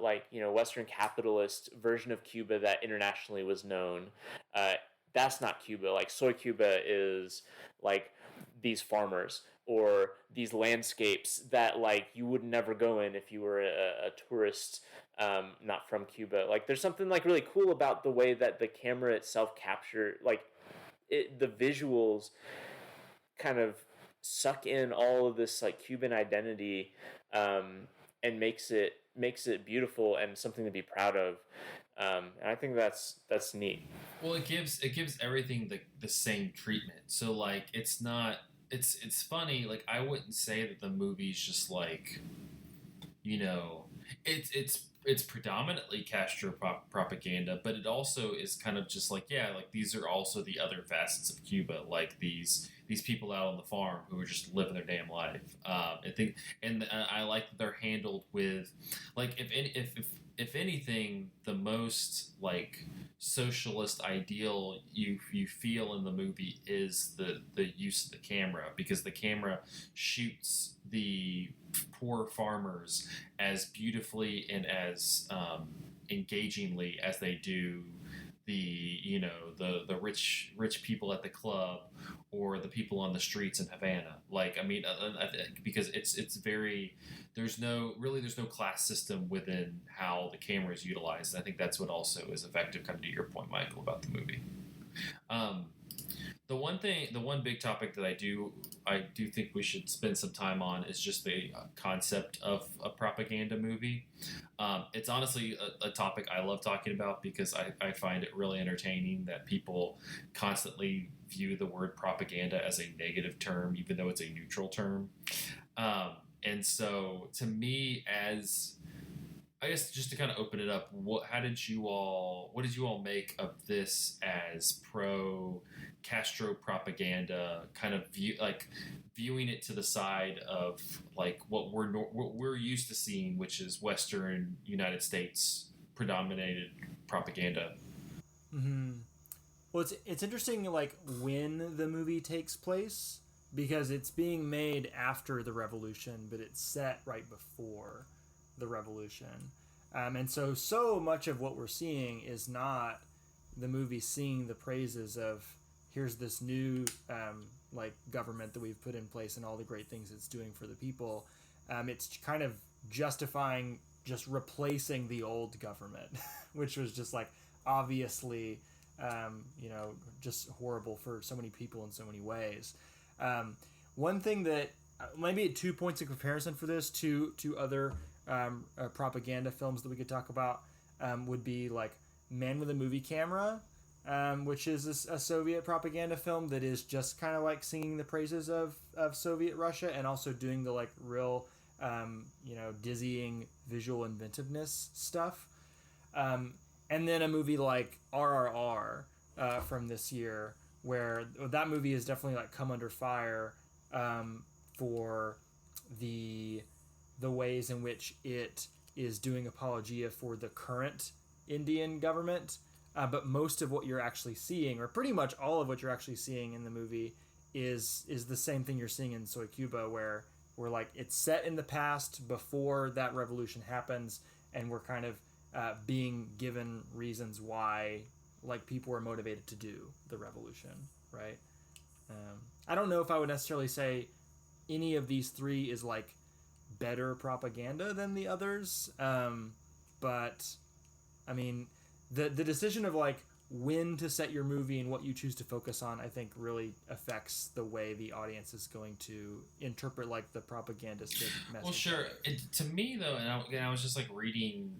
like, you know, Western capitalist version of Cuba that internationally was known, that's not Cuba. Like Soy Cuba is like these farmers or these landscapes that like you would never go in if you were a tourist, not from Cuba. Like there's something like really cool about the way that the camera itself captured like the visuals kind of suck in all of this like Cuban identity, and makes it beautiful and something to be proud of. And I think that's neat. Well, it gives everything the same treatment. So like it's not it's funny. Like I wouldn't say that the movie's just like, you know, it's it's predominantly Castro propaganda, but it also is kind of just like, yeah, like these are also the other facets of Cuba, like these people out on the farm who are just living their damn life. I like that they're handled with, like, if anything, the most like socialist ideal you feel in the movie is the use of the camera, because the camera shoots the poor farmers as beautifully and as engagingly as they do the rich people at the club or the people on the streets in Havana. Like, I mean, because it's very, there's no class system within how the camera is utilized. And I think that's what also is effective, kind of to your point, Michael, about the movie. The one big topic that I do think we should spend some time on is just the concept of a propaganda movie. It's honestly a topic I love talking about because I find it really entertaining that people constantly view the word propaganda as a negative term, even though it's a neutral term. And so, to me, I guess just to kind of open it up, what did you all make of this as pro Castro propaganda, kind of viewing it to the side of like what we're used to seeing, which is Western United States predominated propaganda? Mm-hmm. Well, it's interesting, like, when the movie takes place, because it's being made after the revolution, but it's set right before the revolution. And so much of what we're seeing is not the movie singing the praises of, here's this new government that we've put in place and all the great things it's doing for the people. It's kind of justifying just replacing the old government, which was just like obviously just horrible for so many people in so many ways. One thing that maybe 2 points of comparison for this to other propaganda films that we could talk about would be like Man with a Movie Camera, which is a Soviet propaganda film that is just kind of like singing the praises of Soviet Russia and also doing the like real dizzying visual inventiveness stuff. And then a movie like RRR from this year, where that movie is definitely like come under fire for the ways in which it is doing apologia for the current Indian government. But most of what you're actually seeing, or pretty much all of what you're actually seeing in the movie, is the same thing you're seeing in Soy Cuba, where we're like, it's set in the past before that revolution happens, and we're kind of being given reasons why like people were motivated to do the revolution, right? I don't know if I would necessarily say any of these three is like better propaganda than the others, but I mean, the decision of like when to set your movie and what you choose to focus on, I think really affects the way the audience is going to interpret like the propagandistic message. Well, sure. To me though, and I was just like reading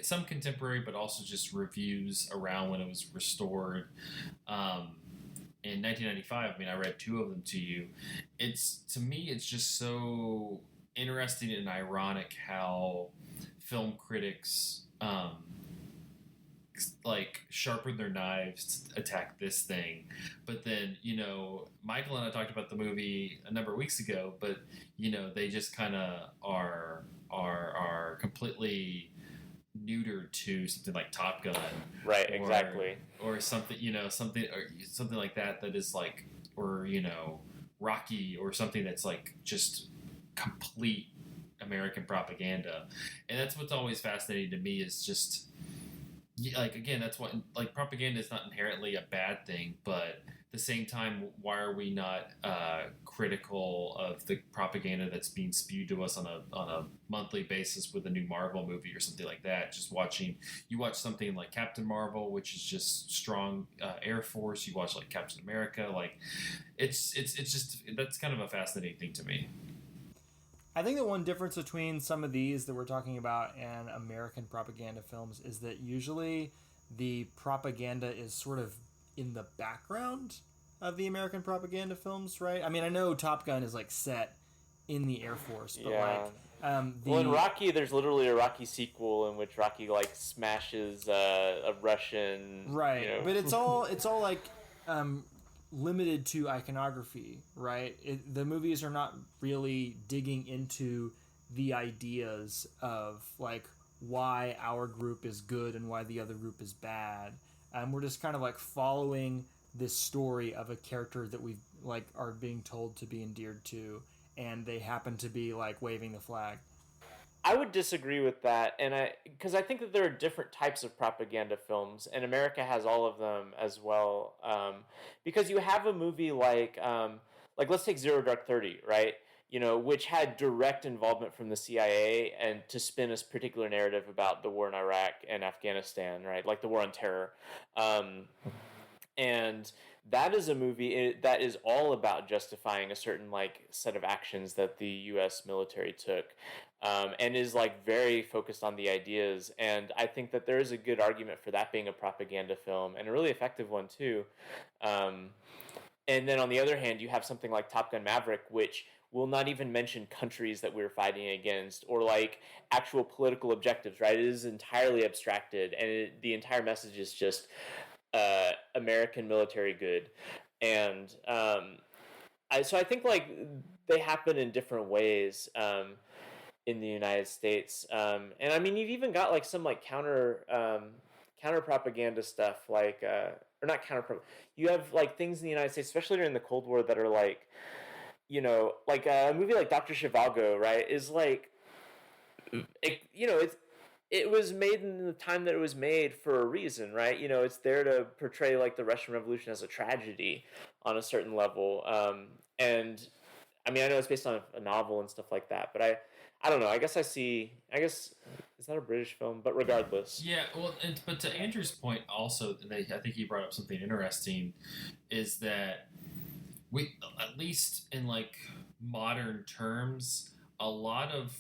some contemporary, but also just reviews around when it was restored in 1995. I mean, I read two of them to you. To me, it's just so interesting and ironic how film critics like sharpen their knives to attack this thing, but then Michael and I talked about the movie a number of weeks ago, but they just kind of are completely neutered to something like Top Gun, right? Exactly, or something something like that is like, or Rocky, or something that's like just complete American propaganda. And that's what's always fascinating to me, is just like, again, that's what, like, propaganda is not inherently a bad thing, but at the same time, why are we not critical of the propaganda that's being spewed to us on a monthly basis with a new Marvel movie or something like that? Just watch something like Captain Marvel, which is just strong Air Force. You watch like Captain America, like it's just, that's kind of a fascinating thing to me. I think the one difference between some of these that we're talking about and American propaganda films is that usually the propaganda is sort of in the background of the American propaganda films, right? I mean, I know Top Gun is like set in the Air Force, but Well, in Rocky, there's literally a Rocky sequel in which Rocky like smashes a Russian. Right, You know. but it's all like limited to iconography, right? The movies are not really digging into the ideas of like why our group is good and why the other group is bad. We're just kind of like following this story of a character that we like are being told to be endeared to, and they happen to be like waving the flag. I would disagree with that, and because I think that there are different types of propaganda films, and America has all of them as well. Because you have a movie like let's take Zero Dark 30, right? You know, which had direct involvement from the CIA and to spin a particular narrative about the war in Iraq and Afghanistan, right? Like the war on terror. And that is a movie that is all about justifying a certain like set of actions that the U.S. military took, and is like very focused on the ideas. And I think that there is a good argument for that being a propaganda film and a really effective one too. And then on the other hand, you have something like Top Gun Maverick, which will not even mention countries that we're fighting against or like actual political objectives, right? It is entirely abstracted, and the entire message is just American military good. And so I think like they happen in different ways in the United States. And I mean, you've even got like some like counter propaganda stuff, like or not you have like things in the United States, especially during the Cold War, that are like, you know, like a movie like Dr. Zhivago, right, is like, it was made in the time that it was made for a reason, right? You know, it's there to portray like the Russian Revolution as a tragedy on a certain level. And I mean, I know it's based on a novel and stuff like that, but I don't know. I guess is that a British film? But regardless. Yeah, well, but to Andrew's point also, I think he brought up something interesting, is that we, at least in like modern terms, a lot of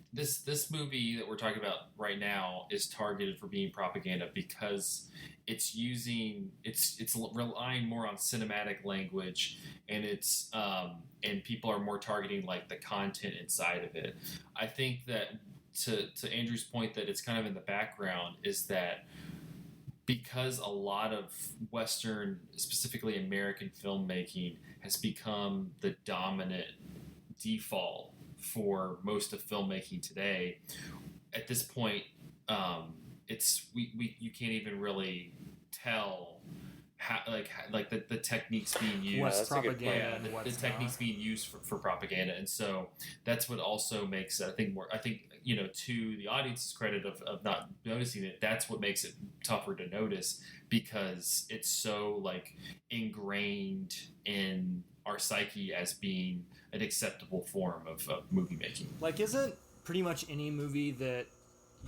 this movie that we're talking about right now is targeted for being propaganda because it's relying more on cinematic language, and and people are more targeting like the content inside of it. I think that to Andrew's point that it's kind of in the background is that because a lot of Western, specifically American filmmaking has become the dominant default for most of filmmaking today, at this point, you can't even really tell how the techniques being used. What's propaganda and the techniques being used for propaganda, and so that's what also makes I think to the audience's credit of not noticing it, that's what makes it tougher to notice because it's so like ingrained in our psyche as being an acceptable form of movie making. Like, isn't pretty much any movie that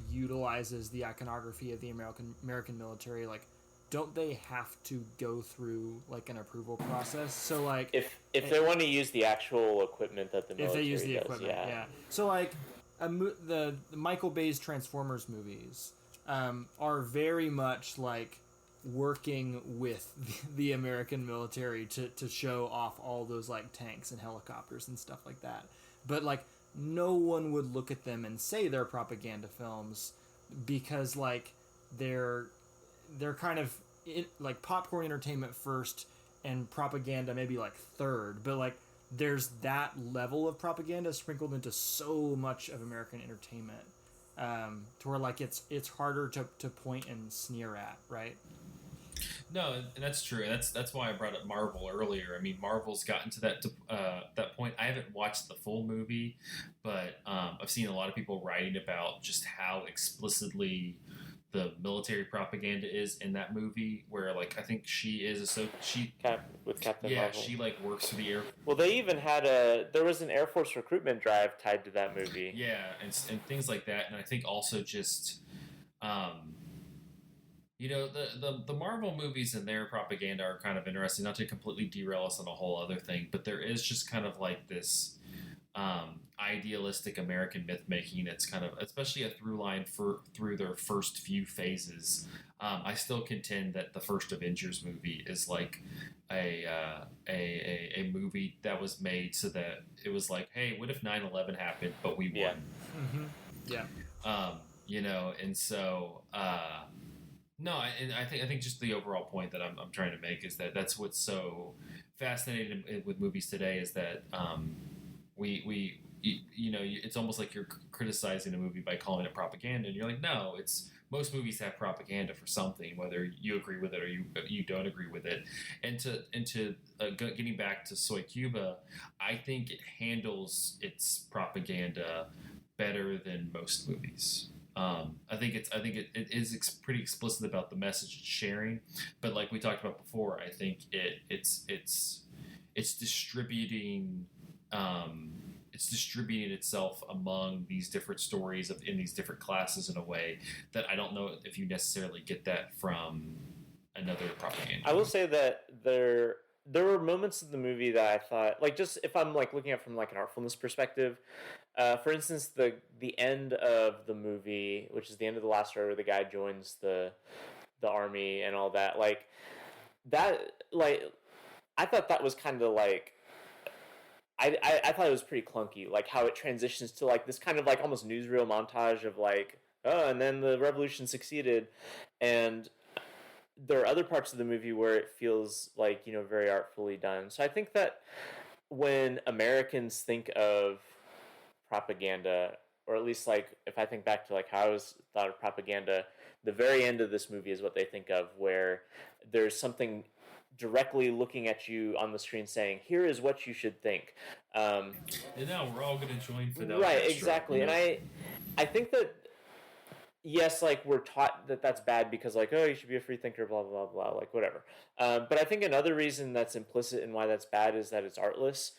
utilizes the iconography of the American military, like, don't they have to go through like an approval process? So like, if they want to use the actual equipment that the military if they use the does, equipment, yeah. So like, the Michael Bay's Transformers movies are very much like working with the American military to show off all those like tanks and helicopters and stuff like that. But like, no one would look at them and say they're propaganda films because like they're kind of like popcorn entertainment first and propaganda maybe like third, but like there's that level of propaganda sprinkled into so much of American entertainment to where like it's harder to point and sneer at, right? No, and that's true. That's why I brought up Marvel earlier. I mean, Marvel's gotten to that point. I haven't watched the full movie, but I've seen a lot of people writing about just how explicitly the military propaganda is in that movie. Where like I think she is with Captain yeah, Marvel. she like works for the air. Well, they even had there was an Air Force recruitment drive tied to that movie. Yeah, and things like that, and I think also just. The Marvel movies and their propaganda are kind of interesting, not to completely derail us on a whole other thing, but there is just kind of like this idealistic American myth making. It's kind of, especially a through line through their first few phases. I still contend that the first Avengers movie is like a movie that was made so that it was like, hey, what if 9/11 happened, but we won? Yeah. Mm-hmm. Yeah. You know, and so no, I think just the overall point that I'm trying to make is that that's what's so fascinating with movies today is that it's almost like you're criticizing a movie by calling it propaganda, and you're like, no, it's most movies have propaganda for something, whether you agree with it or you don't agree with it. And to getting back to Soy Cuba, I think it handles its propaganda better than most movies. I think it is pretty explicit about the message it's sharing, but like we talked about before, I think it's distributing itself among these different stories in these different classes in a way that I don't know if you necessarily get that from another propaganda. I will say that there were moments in the movie that I thought, like, just if I'm like looking at it from like an artfulness perspective, for instance, the end of the movie, which is the end of the last story where the guy joins the army and all that, like that, like I thought that was kind of like. I thought it was pretty clunky, like how it transitions to like this kind of like almost newsreel montage of like, oh, and then the revolution succeeded, and there are other parts of the movie where it feels like, you know, very artfully done. So I think that when Americans think of propaganda, or at least like if I think back to like how I was thought of propaganda, the very end of this movie is what they think of, where there's something directly looking at you on the screen saying, here is what you should think. And now we're all going to join Fidel Right, Castro, exactly. you know? And I think that, yes, like we're taught that that's bad because like, oh, you should be a free thinker, blah, blah, blah, like whatever. But I think another reason that's implicit in why that's bad is that it's artless.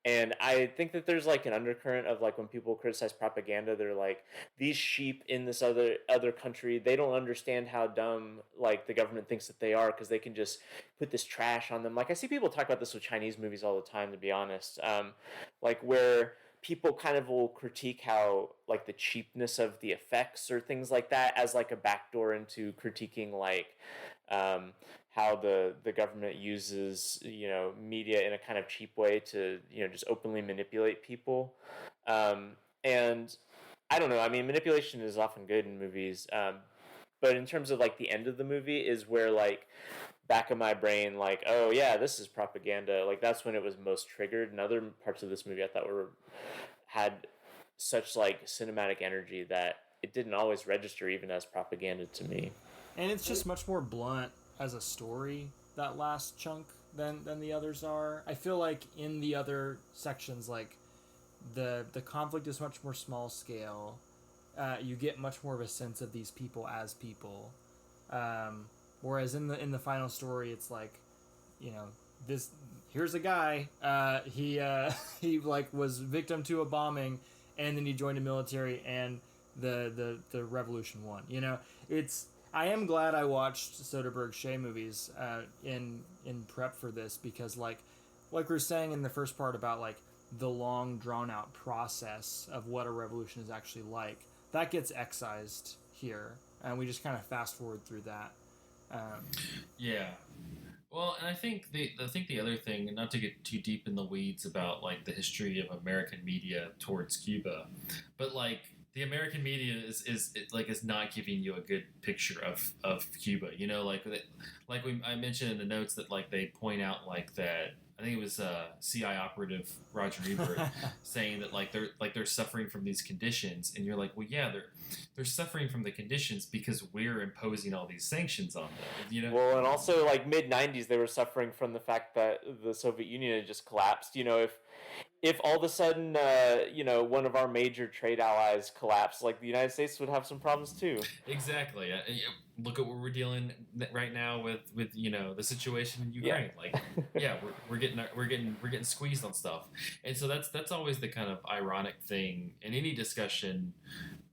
And I think that there's like an undercurrent of like when people criticize propaganda, they're like, these sheep in this other country, they don't understand how dumb like the government thinks that they are because they can just put this trash on them. Like I see people talk about this with Chinese movies all the time, to be honest. Like where people kind of will critique how like the cheapness of the effects or things like that as like a backdoor into critiquing like how the government uses, you know, media in a kind of cheap way to, you know, just openly manipulate people. And I don't know, I mean, manipulation is often good in movies, but in terms of like the end of the movie is where like back of my brain, like, oh yeah, this is propaganda, like that's when it was most triggered. And other parts of this movie I thought had such like cinematic energy that it didn't always register even as propaganda to me. And it's just much more blunt as a story, that last chunk, than the others are. I feel like in the other sections, like the conflict is much more small scale. You get much more of a sense of these people as people. Whereas in the final story, it's like, you know, here's a guy. He like was victim to a bombing, and then he joined the military, and the revolution won. You know, I am glad I watched Soderbergh's Shea movies in prep for this, because like we were saying in the first part about like the long drawn out process of what a revolution is actually like, that gets excised here, and we just kind of fast forward through that. Yeah. Well, and I think the other thing, and not to get too deep in the weeds about like the history of American media towards Cuba, but like the American media is not giving you a good picture of Cuba. You know, I mentioned in the notes that like they point out like that. I think it was CI operative Roger Ebert saying that like they're suffering from these conditions, and you're like, well, yeah, they're suffering from the conditions because we're imposing all these sanctions on them. You know. Well, and also like mid-90s, they were suffering from the fact that the Soviet Union had just collapsed. You know, if all of a sudden, you know, one of our major trade allies collapsed, like the United States would have some problems too. Exactly. Look at what we're dealing right now with you know, the situation in Ukraine. Yeah. Like, yeah, we're getting squeezed on stuff, and so that's always the kind of ironic thing in any discussion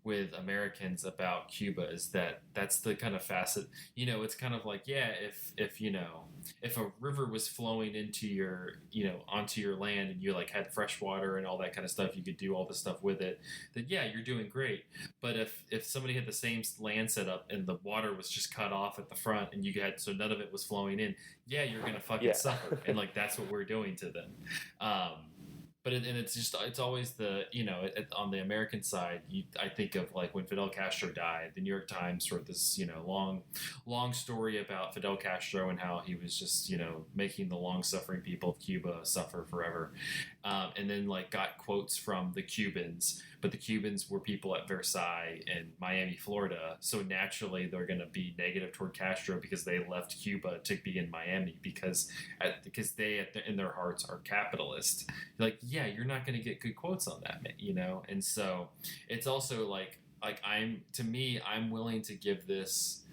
with Americans about Cuba is that that's the kind of facet. It's kind of like, yeah, if if a river was flowing into your onto your land and you like had fresh water and all that kind of stuff, you could do all this stuff with it, then yeah, you're doing great. But if somebody had the same land set up and the water was just cut off at the front and you had so none of it was flowing in, yeah, you're gonna fucking suffer. And like that's what we're doing to them. But it's always the on the American side. I think of like when Fidel Castro died, the New York Times wrote this long story about Fidel Castro and how he was just making the long suffering people of Cuba suffer forever, and then like got quotes from the Cubans. But the Cubans were people at Versailles and Miami, Florida, so naturally they're going to be negative toward Castro because they left Cuba to be in Miami because they in their hearts are capitalist. Like, yeah, you're not going to get good quotes on that, and so it's also like I'm willing to give this.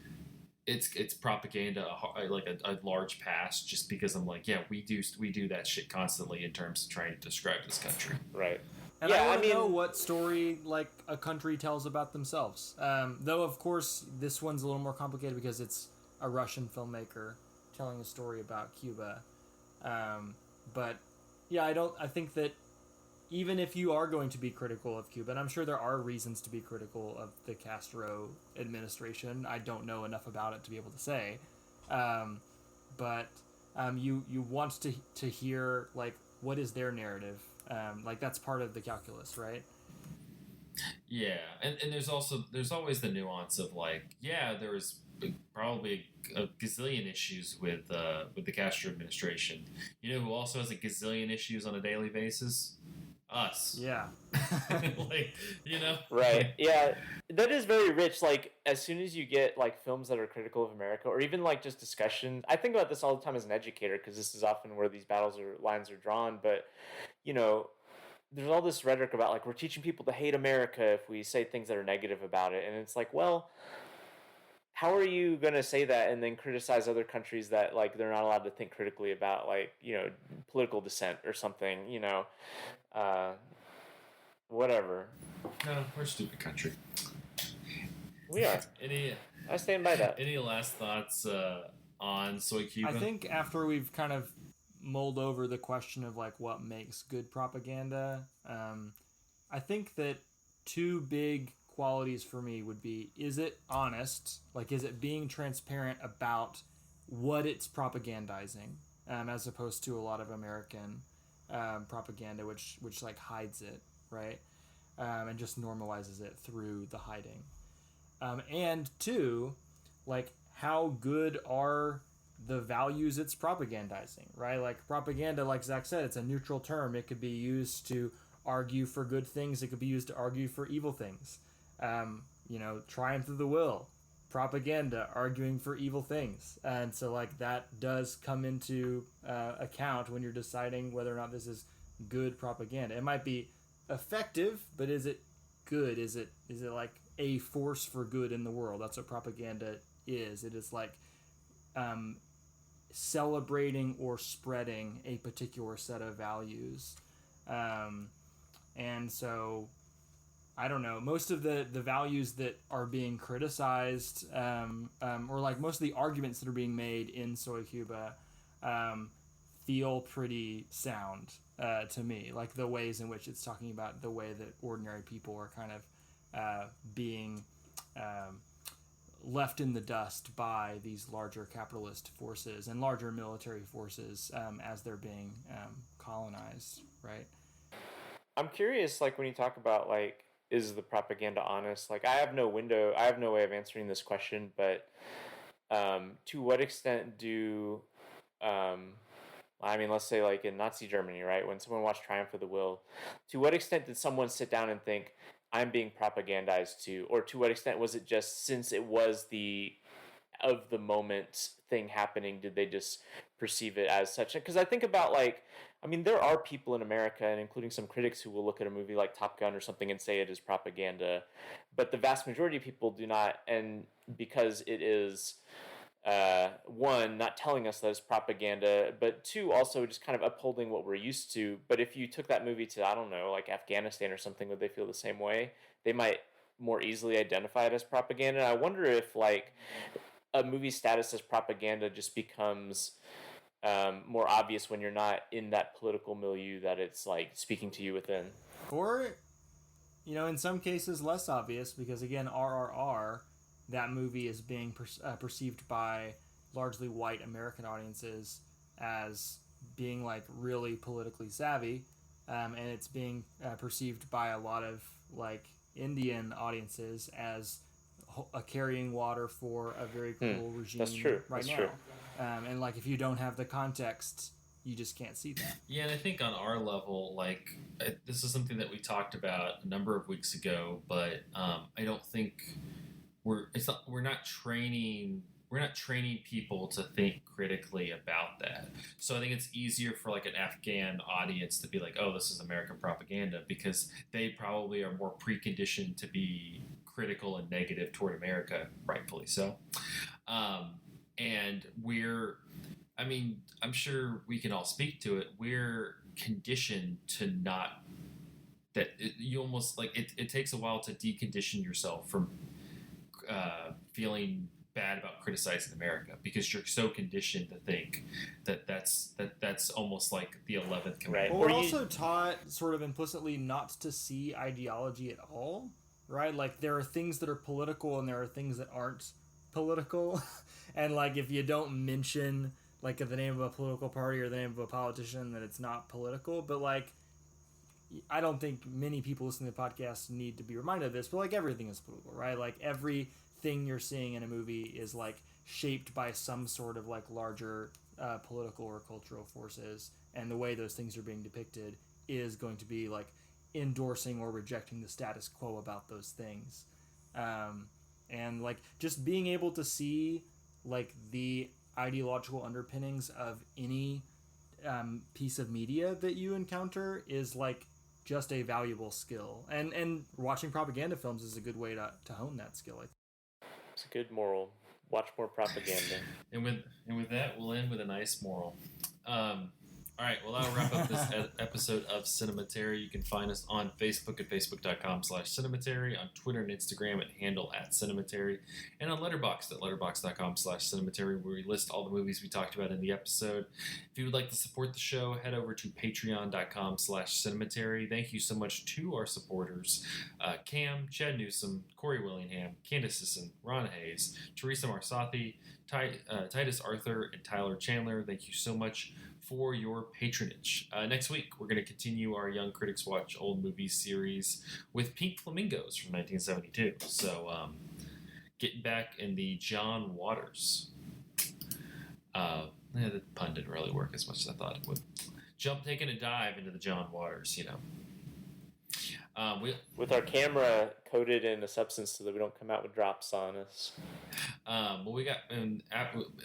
It's propaganda a large pass just because I'm like, yeah, we do that shit constantly in terms of trying to describe this country, right? And I want to know what story like a country tells about themselves. Though of course this one's a little more complicated because it's a Russian filmmaker telling a story about Cuba. But yeah, I think that even if you are going to be critical of Cuba, and I'm sure there are reasons to be critical of the Castro administration, I don't know enough about it to be able to say. But you want to hear like what is their narrative. Like that's part of the calculus, right? Yeah, and there's always the nuance of like, yeah, there was probably a gazillion issues with the Castro administration. Who also has a gazillion issues on a daily basis? Us. Yeah. Like, Right. Yeah, that is very rich. Like as soon as you get like films that are critical of America, or even like just discussion, I think about this all the time as an educator because this is often where these lines are drawn. But there's all this rhetoric about like we're teaching people to hate America if we say things that are negative about it, and it's like, well, how are you going to say that and then criticize other countries that like they're not allowed to think critically about like political dissent or something? Whatever. No, we're a stupid country. We are. I stand by that. Any last thoughts on Soy Cuba? I think after we've kind of mulled over the question of like what makes good propaganda, I think that two big qualities for me would be, is it honest? Like, is it being transparent about what it's propagandizing, as opposed to a lot of American propaganda, which like hides it, right? And just normalizes it through the hiding. And two, like how good are the values it's propagandizing, right? Like propaganda, like Zach said, it's a neutral term. It could be used to argue for good things. It could be used to argue for evil things. Triumph of the will, propaganda, arguing for evil things. And so like that does come into account when you're deciding whether or not this is good propaganda. It might be effective, but is it good? Is it like a force for good in the world? That's what propaganda is. It is like celebrating or spreading a particular set of values. And so I don't know, most of the values that are being criticized, or like most of the arguments that are being made in Soy Cuba, feel pretty sound to me. Like the ways in which it's talking about the way that ordinary people are kind of being left in the dust by these larger capitalist forces and larger military forces as they're being colonized, right? I'm curious, like when you talk about like, is the propaganda honest? Like I have no way of answering this question, but to what extent do, let's say like in Nazi Germany, right? When someone watched Triumph of the Will, to what extent did someone sit down and think, I'm being propagandized to, or to what extent was it just since it was the of the moment thing happening, did they just perceive it as such? Because I think about like, there are people in America, and including some critics, who will look at a movie like Top Gun or something and say it is propaganda, but the vast majority of people do not, and because it is one, not telling us that it's propaganda, but two, also just kind of upholding what we're used to. But if you took that movie to, I don't know, like Afghanistan or something, would they feel the same way? They might more easily identified as propaganda. I wonder if like a movie's status as propaganda just becomes more obvious when you're not in that political milieu that it's like speaking to you within. Or, in some cases less obvious, because again, RRR, that movie is being perceived by largely white American audiences as being like really politically savvy, and it's being perceived by a lot of like Indian audiences as carrying water for a very cruel regime. That's true. Right That's now. True. And like if you don't have the context, you just can't see that. Yeah, and I think on our level, like this is something that we talked about a number of weeks ago, but I don't think we're not training people to think critically about that. So I think it's easier for like an Afghan audience to be like, oh, this is American propaganda, because they probably are more preconditioned to be critical and negative toward America, rightfully so. And I'm sure we can all speak to it. We're conditioned to not, that you almost like, it takes a while to decondition yourself from feeling bad about criticizing America, because you're so conditioned to think that's almost like the 11th commandment. Right. Well, we're also taught sort of implicitly not to see ideology at all, right? Like there are things that are political and there are things that aren't political. And like if you don't mention like the name of a political party or the name of a politician, then it's not political. But like I don't think many people listening to the podcast need to be reminded of this, but like everything is political, right? Like everything you're seeing in a movie is like shaped by some sort of like larger political or cultural forces, and the way those things are being depicted is going to be like endorsing or rejecting the status quo about those things. And like just being able to see like the ideological underpinnings of any piece of media that you encounter is like just a valuable skill, and watching propaganda films is a good way to hone that skill. I think it's a good moral. Watch more propaganda. and with that, we'll end with a nice moral. All right, well, that'll wrap up this episode of Cinematary. You can find us on Facebook at facebook.com/Cinematary, on Twitter and Instagram at handle @Cinematary, and on Letterboxd at letterboxd.com/Cinematary, where we list all the movies we talked about in the episode. If you would like to support the show, head over to patreon.com/Cinematary. Thank you so much to our supporters, Cam, Chad Newsom, Corey Willingham, Candace Sisson, Ron Hayes, Teresa Marsathi, Titus Arthur, and Tyler Chandler. Thank you so much for your patronage. Next week, we're going to continue our Young Critics Watch Old Movies series with Pink Flamingos from 1972. So, getting back in the John Waters. The pun didn't really work as much as I thought it would. Taking a dive into the John Waters, with our camera coated in a substance so that we don't come out with drops on us. Well, we got,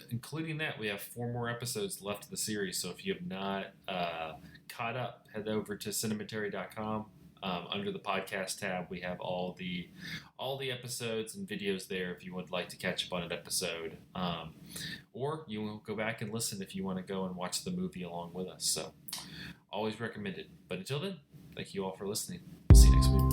including that, we have 4 more episodes left of the series. So if you have not caught up, head over to cinematary.com. Under the podcast tab, we have all the episodes and videos there if you would like to catch up on an episode. Or you will go back and listen if you want to go and watch the movie along with us. So always recommend it. But until then, thank you all for listening. See you next week.